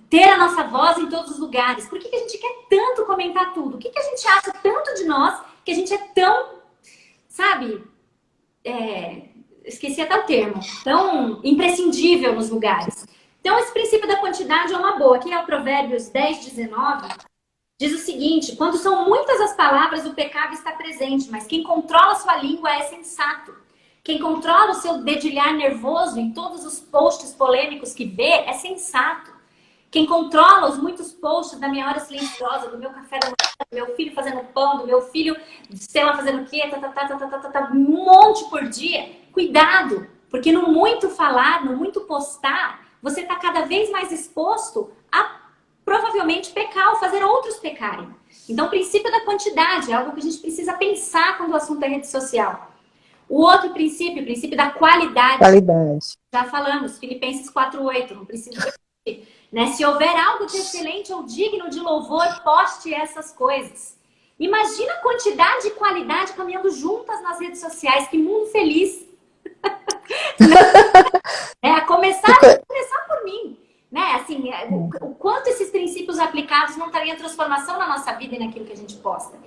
ter a nossa voz em todos os lugares? Por que a gente quer tanto comentar tudo? O que a gente acha tanto de nós que a gente é tão... sabe, esqueci até o termo, tão imprescindível nos lugares. Então, esse princípio da quantidade é uma boa. Aqui é o Provérbios 10, 19, diz o seguinte: quando são muitas as palavras, o pecado está presente, mas quem controla sua língua é sensato. Quem controla o seu dedilhar nervoso em todos os posts polêmicos que vê é sensato. Quem controla os muitos posts da minha hora silenciosa, do meu café da manhã, do meu filho fazendo pão, do meu filho, sei lá, fazendo o quê, um monte por dia. Cuidado, porque no muito falar, no muito postar, você está cada vez mais exposto a provavelmente pecar ou fazer outros pecarem. Então, o princípio da quantidade é algo que a gente precisa pensar quando o assunto é rede social. O outro princípio, o princípio da qualidade. Já falamos, Filipenses 4:8, não precisa repetir. Né? Se houver algo de excelente ou digno de louvor, poste essas coisas. Imagina a quantidade e qualidade caminhando juntas nas redes sociais. Que mundo feliz! A começar por mim. Né? Assim, o quanto esses princípios aplicados não trariam transformação na nossa vida e naquilo que a gente posta.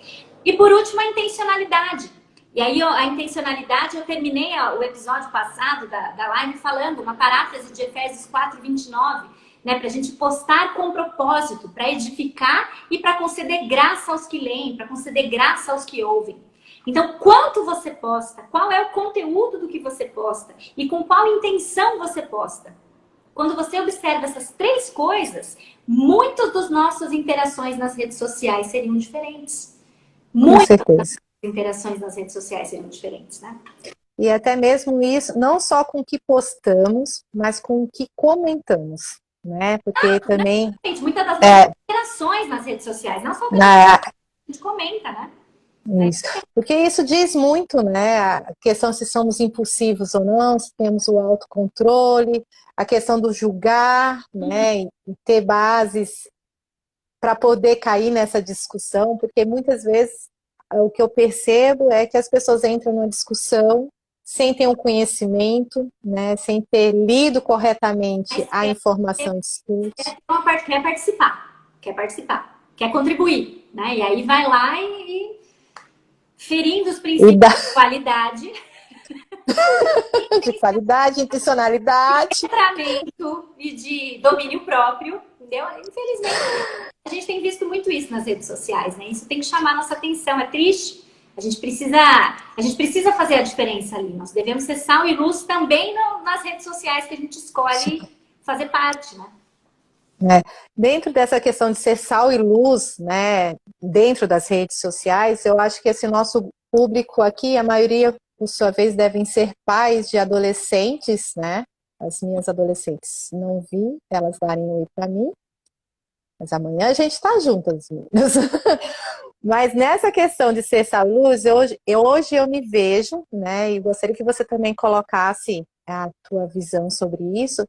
E por último, a intencionalidade. E aí, a intencionalidade, eu terminei o episódio passado da live falando uma paráfrase de Efésios 4:29, né, para a gente postar com propósito, para edificar e para conceder graça aos que leem, para conceder graça aos que ouvem. Então, quanto você posta? Qual é o conteúdo do que você posta? E com qual intenção você posta? Quando você observa essas 3 coisas, muitas das nossas interações nas redes sociais seriam diferentes. Muitas das interações nas redes sociais seriam diferentes, né? E até mesmo isso, não só com o que postamos, mas com o que comentamos, né? Porque também... Gente, muitas das nossas interações nas redes sociais, não só a gente comenta, né? Isso. Porque isso diz muito, né? A questão se somos impulsivos ou não, se temos o autocontrole, a questão do julgar, né? E ter bases para poder cair nessa discussão, porque muitas vezes o que eu percebo é que as pessoas entram numa discussão sem ter um conhecimento, né? Sem ter lido corretamente a informação discute. Quer participar, quer contribuir, né? E aí vai lá e ferindo os princípios de qualidade. De qualidade, intencionalidade. De tratamento e de domínio próprio, entendeu? Infelizmente, a gente tem visto muito isso nas redes sociais, né? Isso tem que chamar a nossa atenção, é triste. A gente precisa fazer a diferença ali. Nós devemos ser sal e luz também nas redes sociais que a gente escolhe fazer parte, né? Dentro dessa questão de ser sal e luz, né, dentro das redes sociais, eu acho que esse nosso público aqui, a maioria, por sua vez, devem ser pais de adolescentes, né? As minhas adolescentes não vi elas darem oi para mim, mas amanhã a gente está juntas, meninas. Mas nessa questão de ser sal e luz, hoje eu me vejo, né, e gostaria que você também colocasse a tua visão sobre isso,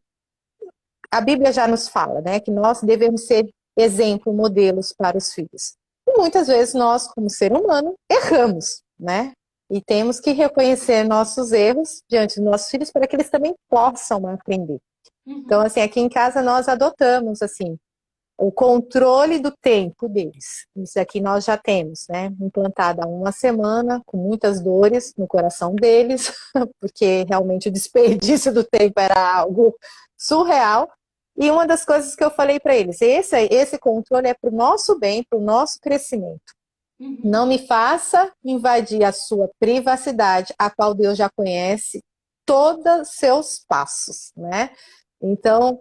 a Bíblia já nos fala, né, que nós devemos ser exemplo, modelos para os filhos. E muitas vezes nós, como ser humano, erramos, né? E temos que reconhecer nossos erros diante dos nossos filhos para que eles também possam aprender. Então, assim, aqui em casa nós adotamos, assim, o controle do tempo deles. Isso aqui nós já temos, né? Implantado há uma semana, com muitas dores no coração deles, porque realmente o desperdício do tempo era algo surreal. E uma das coisas que eu falei para eles, esse controle é para o nosso bem, para o nosso crescimento. Não me faça invadir a sua privacidade, a qual Deus já conhece todos os seus passos, né? Então,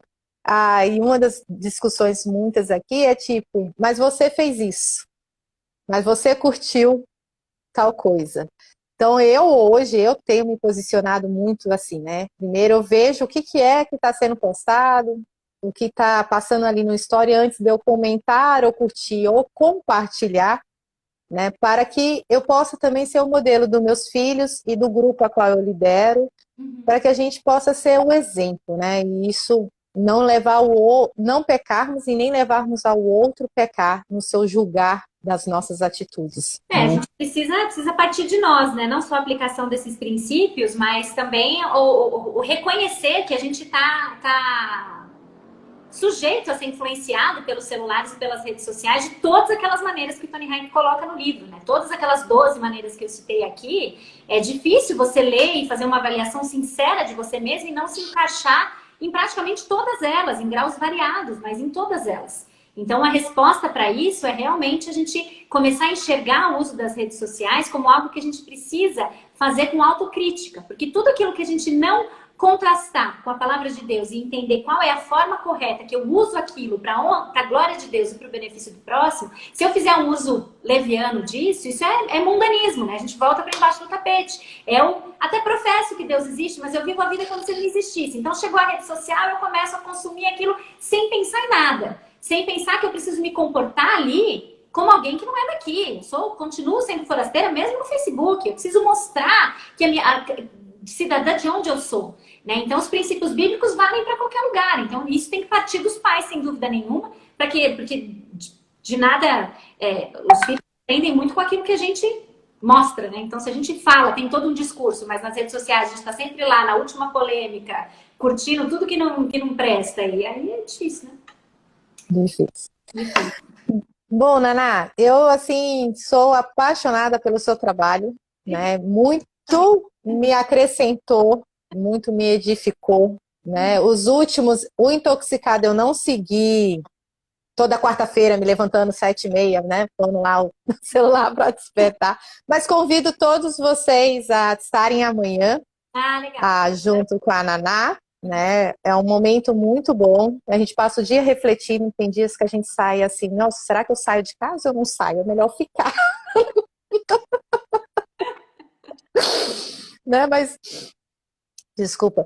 e uma das discussões muitas aqui é tipo, mas você fez isso, mas você curtiu tal coisa. Então, eu tenho me posicionado muito assim, né? Primeiro eu vejo o que é que está sendo postado, o que está passando ali no story antes de eu comentar, ou curtir, ou compartilhar, né? Para que eu possa também ser o modelo dos meus filhos e do grupo a qual eu lidero, para que a gente possa ser um exemplo, né? E isso não não pecarmos e nem levarmos ao outro pecar no seu julgar das nossas atitudes. A gente precisa partir de nós, né? Não só a aplicação desses princípios, mas também o reconhecer que a gente tá sujeito a ser influenciado pelos celulares e pelas redes sociais de todas aquelas maneiras que o Tony Hank coloca no livro, né? Todas aquelas 12 maneiras que eu citei aqui, é difícil você ler e fazer uma avaliação sincera de você mesmo e não se encaixar em praticamente todas elas, em graus variados, mas em todas elas. Então, a resposta para isso é realmente a gente começar a enxergar o uso das redes sociais como algo que a gente precisa fazer com autocrítica, porque tudo aquilo que a gente não contrastar com a palavra de Deus e entender qual é a forma correta que eu uso aquilo para a glória de Deus e para o benefício do próximo, se eu fizer um uso leviano disso, isso é mundanismo, né? A gente volta para embaixo do tapete. Eu até professo que Deus existe, mas eu vivo a vida como se ele não existisse. Então chegou a rede social, eu começo a consumir aquilo sem pensar em nada, sem pensar que eu preciso me comportar ali como alguém que não é daqui. Continuo sendo forasteira mesmo no Facebook. Eu preciso mostrar que a minha cidadã de onde eu sou, né? Então os princípios bíblicos valem para qualquer lugar. Então isso tem que partir dos pais, sem dúvida nenhuma, porque de nada os filhos aprendem muito com aquilo que a gente mostra, né? Então se a gente fala, tem todo um discurso, mas nas redes sociais a gente está sempre lá na última polêmica, curtindo tudo que não presta, e aí é difícil, né? Difícil. Bom, Naná, eu assim sou apaixonada pelo seu trabalho, né? Muito me acrescentou, muito me edificou, né? Os últimos, o Intoxicado eu não segui toda quarta-feira me levantando 7h30, né? Pondo lá o celular para despertar. Mas convido todos vocês a estarem amanhã, legal. Junto com a Naná, né? É um momento muito bom. A gente passa o dia refletindo, tem dias que a gente sai assim, nossa, será que eu saio de casa ou não saio? É melhor ficar. Né? Mas desculpa.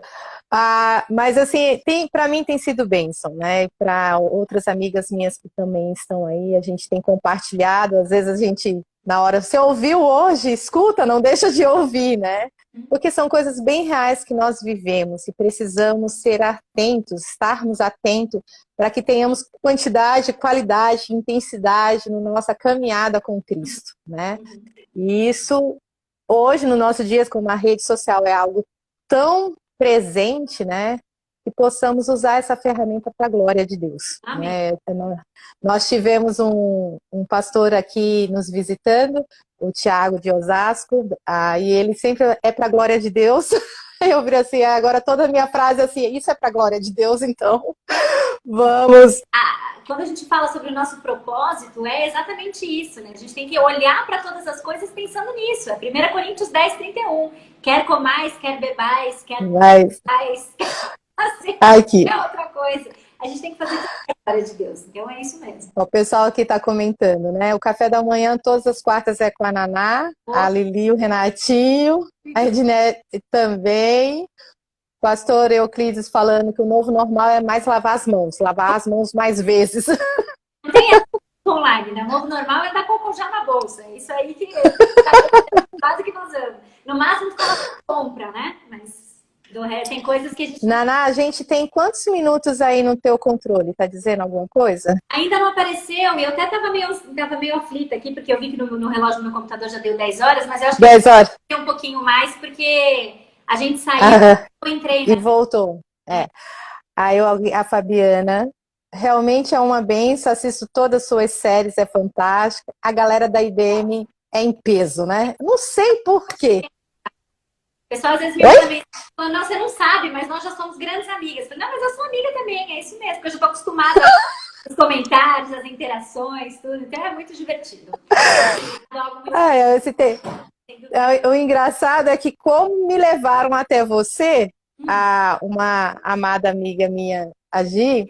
Mas assim, para mim tem sido bênção, né? Para outras amigas minhas que também estão aí, a gente tem compartilhado, às vezes a gente, na hora, você ouviu hoje, escuta, não deixa de ouvir, né? Porque são coisas bem reais que nós vivemos e precisamos ser atentos, estarmos atentos para que tenhamos quantidade, qualidade, intensidade na nossa caminhada com Cristo, né? E isso, hoje, no nosso dia, como a rede social é algo tão presente, né? Que possamos usar essa ferramenta para a glória de Deus. Né? Nós tivemos um pastor aqui nos visitando, o Tiago de Osasco, e ele sempre é para a glória de Deus. Eu vi assim, agora toda a minha frase assim, isso é para a glória de Deus, então vamos. Quando a gente fala sobre o nosso propósito, é exatamente isso, né? A gente tem que olhar para todas as coisas pensando nisso. É 1 Coríntios 10:31. Quer comais, quer bebais, quer mais, assim, é outra coisa. A gente tem que fazer a glória de Deus. Então é isso mesmo. O pessoal aqui está comentando, né? O café da manhã todas as quartas é com a Naná, a Lili, o Renatinho, a Ednete também. Pastor Euclides falando que o novo normal é mais lavar as mãos mais vezes. Não tem online, né? O novo normal é estar com o já na bolsa. É isso aí que quase que nós usamos. No máximo, ficar na compra, né? Mas Tem coisas que a gente... Naná, a gente tem quantos minutos aí no teu controle? Tá dizendo alguma coisa? Ainda não apareceu, e eu até tava meio aflita aqui, porque eu vi que no relógio do meu computador já deu 10 horas, mas eu acho que 10 horas. tem um pouquinho mais, porque a gente saiu Ah, e eu entrei, e né? voltou. É. Aí a Fabiana realmente é uma benção, assisto todas as suas séries, é fantástica. A galera da IBM é em peso, né? Não sei por quê. O pessoal às vezes me Oi? ouve também, falando, não, você não sabe, mas nós já somos grandes amigas. Eu falei, não, mas eu sou amiga também, é isso mesmo, porque eu já tô acostumada aos comentários, às interações, tudo, então é muito divertido. Algo muito Ah, o engraçado é que como me levaram até você, uma amada amiga minha, a Gi,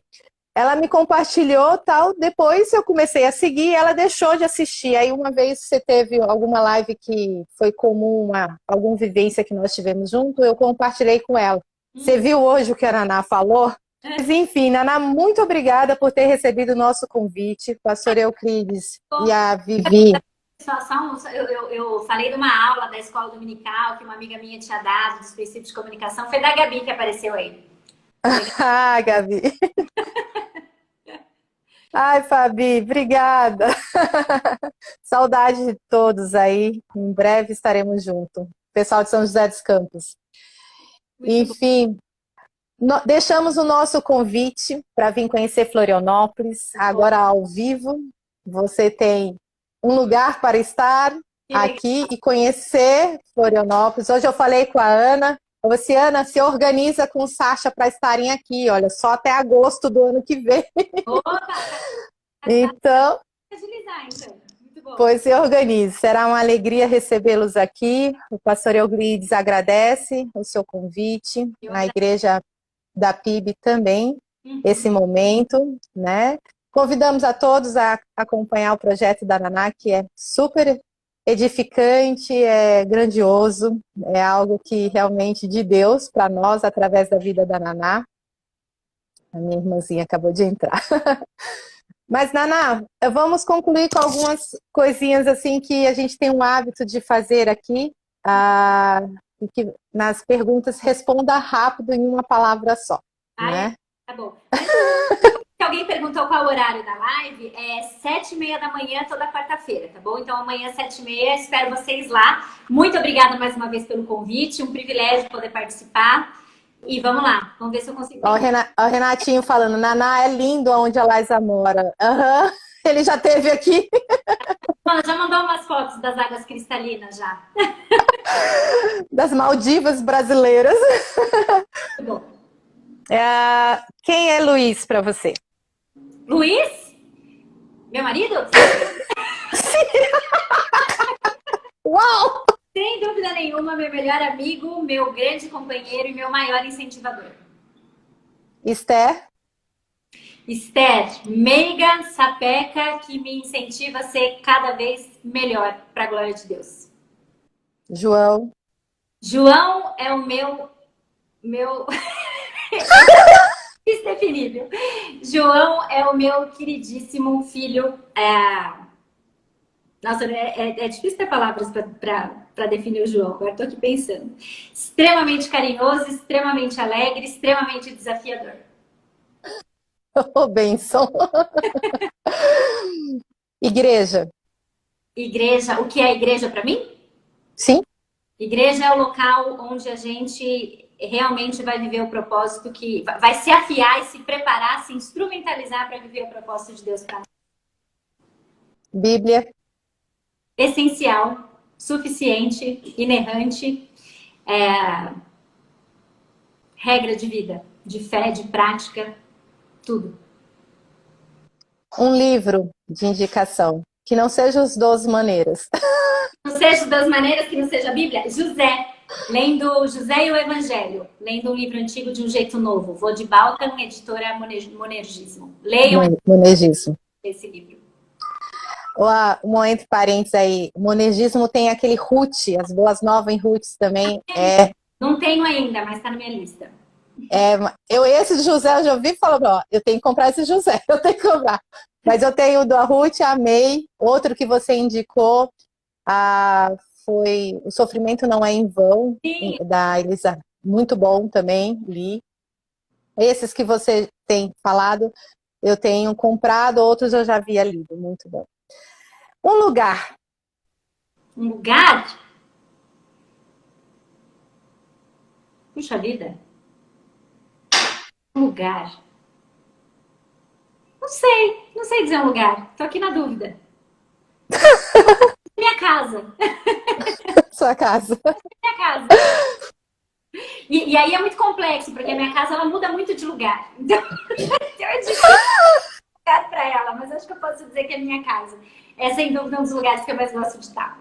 ela me compartilhou tal, depois eu comecei a seguir, ela deixou de assistir. Aí uma vez você teve alguma live que foi comum, alguma vivência que nós tivemos junto, eu compartilhei com ela. Você viu hoje o que a Naná falou? Mas enfim, Naná, muito obrigada por ter recebido o nosso convite, pastor Euclides e a Vivi. Eu falei de uma aula da escola dominical que uma amiga minha tinha dado dos princípios de comunicação. Foi da Gabi que apareceu aí. Ah, Gabi. Ai, Fabi, obrigada. Saudade de todos aí. Em breve estaremos juntos. Pessoal de São José dos Campos. Enfim, deixamos o nosso convite para vir conhecer Florianópolis, agora ao vivo. Você tem um lugar para estar aqui e conhecer Florianópolis. Hoje eu falei com a Ana. Você, Ana, se organiza com o Sacha para estarem aqui, olha, só até agosto do ano que vem. Opa! Então, Agilizar, então. Muito bom. pois se organize. Será uma alegria recebê-los aqui. O pastor Euclides agradece o seu convite, a igreja da PIB também, esse momento, né? Convidamos a todos a acompanhar o projeto da Naná, que é super edificante, é grandioso, é algo que realmente de Deus para nós, através da vida da Naná. A minha irmãzinha acabou de entrar. Mas, Naná, vamos concluir com algumas coisinhas assim que a gente tem um hábito de fazer aqui, e que nas perguntas responda rápido em uma palavra só. Né? Tá bom. Se alguém perguntou qual é o horário da live, é 7h30 da manhã, toda quarta-feira, tá bom? Então amanhã, 7h30, espero vocês lá. Muito obrigada mais uma vez pelo convite, um privilégio poder participar. E vamos lá, vamos ver se eu consigo. Ó, o Renatinho falando, Naná, é lindo onde a Laísa mora. Uhum. Ele já esteve aqui. Ela já mandou umas fotos das águas cristalinas já. Das Maldivas brasileiras. Muito bom. Quem é Luiz para você? Luiz? Meu marido? Uau! Sem dúvida nenhuma, meu melhor amigo, meu grande companheiro e meu maior incentivador. Esther? Esther, meiga, sapeca, que me incentiva a ser cada vez melhor, para a glória de Deus. João? João é o meu indefinível. João é o meu queridíssimo filho. Nossa, é difícil ter palavras para definir o João, agora estou aqui pensando. Extremamente carinhoso, extremamente alegre, extremamente desafiador. Oh, benção. Igreja? Igreja, o que é igreja para mim? Sim. Igreja é o local onde a gente realmente vai viver o propósito, que vai se afiar e se preparar, se instrumentalizar para viver o propósito de Deus para nós. Bíblia? Essencial, suficiente, inerrante, regra de vida, de fé, de prática, tudo. Um livro de indicação, que não seja os 12 maneiras. Não seja das maneiras que não seja a Bíblia. José, lendo José e o Evangelho, lendo um livro antigo de um jeito novo. Vou de Balkan, editora Monergismo. Leiam Monergismo. esse livro. Um entre parênteses aí, o monergismo tem aquele Ruth, as boas novas em Ruth também. Não tenho ainda, mas está na minha lista. Esse de José eu já ouvi falando, ó, eu tenho que comprar esse José, eu tenho que comprar. Mas eu tenho o da Ruth, amei. Outro que você indicou foi O Sofrimento Não É em Vão, Sim. da Elisa muito bom também, li. Esses que você tem falado, eu tenho comprado, outros eu já havia lido, muito bom. Um lugar. Um lugar? Puxa vida. Um lugar. Não sei dizer um lugar. Tô aqui na dúvida. Minha casa. Sua casa. Minha casa. E aí é muito complexo, porque a minha casa ela muda muito de lugar. Então é difícil lugar para ela, mas acho que eu posso dizer que é minha casa. É sem dúvida um dos lugares que eu mais gosto de estar.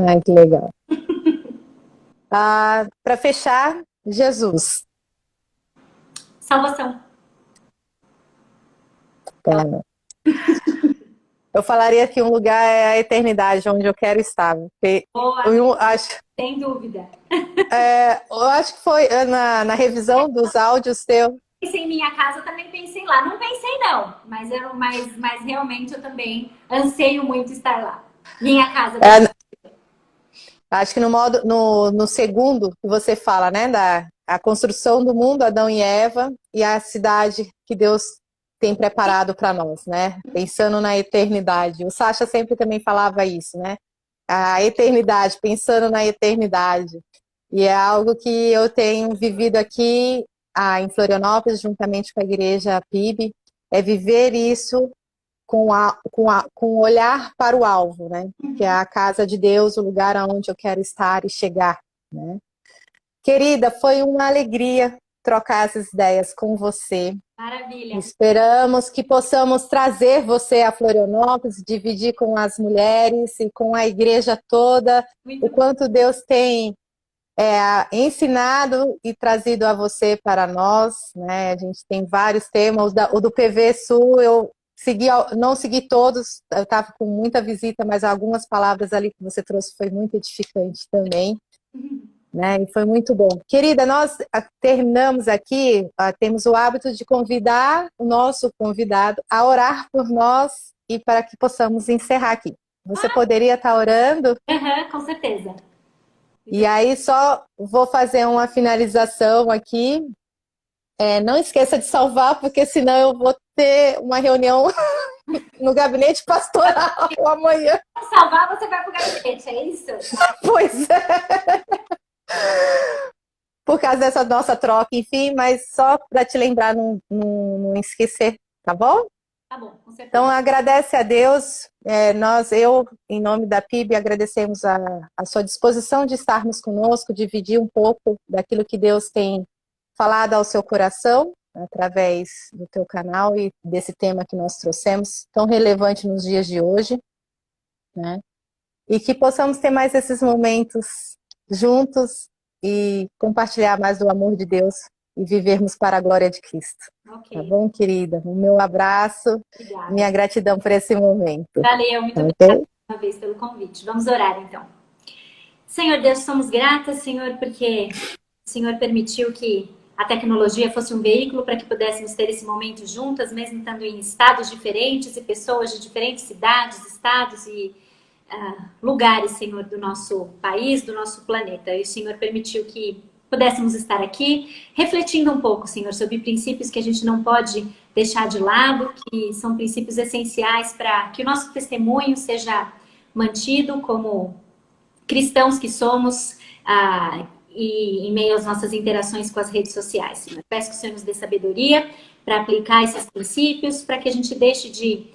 Ai, que legal. Para fechar, Jesus. Salvação. Tá. Eu falaria que um lugar é a eternidade, onde eu quero estar. Porque Boa, eu acho, sem dúvida. eu acho que foi na revisão dos áudios teu. Pensei em minha casa, também pensei lá. Não pensei não, mas realmente eu também anseio muito estar lá. Minha casa. Acho que no segundo que você fala, né, a construção do mundo, Adão e Eva, e a cidade que Deus tem preparado para nós, né? Pensando na eternidade. O Sacha sempre também falava isso, né? A eternidade, pensando na eternidade. E é algo que eu tenho vivido aqui em Florianópolis, juntamente com a igreja PIB, é viver isso com o olhar para o alvo, né? Que é a casa de Deus, o lugar aonde eu quero estar e chegar, né? Querida, foi uma alegria trocar essas ideias com você. Maravilha. Esperamos que possamos trazer você a Florianópolis, dividir com as mulheres e com a igreja toda o quanto Deus tem ensinado e trazido a você para nós, né? A gente tem vários temas. O do PV Sul eu não segui todos, eu estava com muita visita, mas algumas palavras ali que você trouxe foi muito edificante também, né? E foi muito bom. Querida, nós terminamos aqui, temos o hábito de convidar o nosso convidado a orar por nós e para que possamos encerrar aqui. Você poderia estar orando? Com certeza. E aí só vou fazer uma finalização aqui. Não esqueça de salvar, porque senão eu vou ter uma reunião no gabinete pastoral amanhã. Se salvar, você vai pro gabinete, é isso? Pois é. Por causa dessa nossa troca, enfim, mas só para te lembrar, não esquecer, tá bom? Tá bom, com certeza. Então, agradece a Deus. Eu, em nome da PIB, agradecemos a sua disposição de estarmos conosco, dividir um pouco daquilo que Deus tem falado ao seu coração, através do teu canal e desse tema que nós trouxemos, tão relevante nos dias de hoje, né? E que possamos ter mais esses momentos juntos e compartilhar mais do amor de Deus e vivermos para a glória de Cristo. Okay. Tá bom, querida? O meu abraço, obrigada. Minha gratidão por esse momento. Valeu, muito obrigada uma vez pelo convite. Vamos orar, então. Senhor Deus, somos gratas, Senhor, porque o Senhor permitiu que a tecnologia fosse um veículo para que pudéssemos ter esse momento juntas, mesmo estando em estados diferentes e pessoas de diferentes cidades, estados e lugares, Senhor, do nosso país, do nosso planeta. E o Senhor permitiu que pudéssemos estar aqui refletindo um pouco, Senhor, sobre princípios que a gente não pode deixar de lado, que são princípios essenciais para que o nosso testemunho seja mantido como cristãos que somos e em meio às nossas interações com as redes sociais. Senhor, peço que o Senhor nos dê sabedoria para aplicar esses princípios, para que a gente deixe de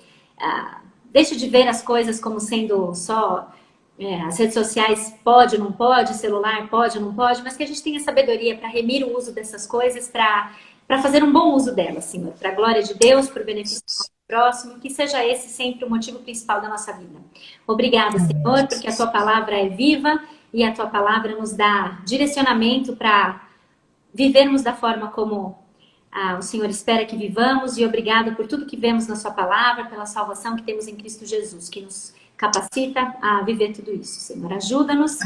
ver as coisas como sendo só as redes sociais pode, não pode, celular pode, não pode, mas que a gente tenha sabedoria para remir o uso dessas coisas, para fazer um bom uso delas, Senhor, para a glória de Deus, para o benefício do próximo, que seja esse sempre o motivo principal da nossa vida. Obrigada, Senhor, porque a Tua palavra é viva e a Tua palavra nos dá direcionamento para vivermos da forma como o Senhor espera que vivamos, e obrigado por tudo que vemos na Sua palavra, pela salvação que temos em Cristo Jesus, que nos capacita a viver tudo isso, Senhor. Ajuda-nos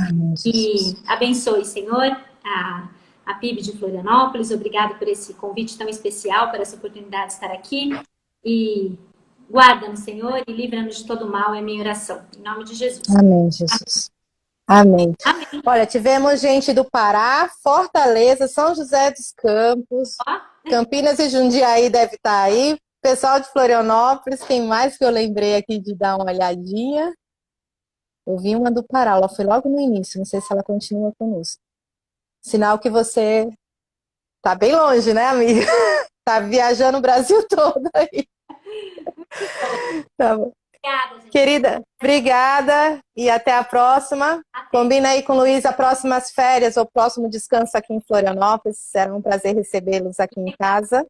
e abençoe, Senhor, a PIB de Florianópolis. Obrigado por esse convite tão especial, por essa oportunidade de estar aqui. E guarda-nos, Senhor, e livra-nos de todo mal, é a minha oração. Em nome de Jesus. Amém, Jesus. Amém. Amém. Olha, tivemos gente do Pará, Fortaleza, São José dos Campos, Campinas e Jundiaí deve estar aí. Pessoal de Florianópolis, quem mais que eu lembrei aqui de dar uma olhadinha? Eu vi uma do Pará, ela foi logo no início, não sei se ela continua conosco. Sinal que você tá bem longe, né, amiga? Tá viajando o Brasil todo aí. Tá bom. Obrigada, gente. Querida, obrigada e até a próxima. Até. Combina aí com o Luiz as próximas férias ou próximo descanso aqui em Florianópolis. Será um prazer recebê-los aqui em casa.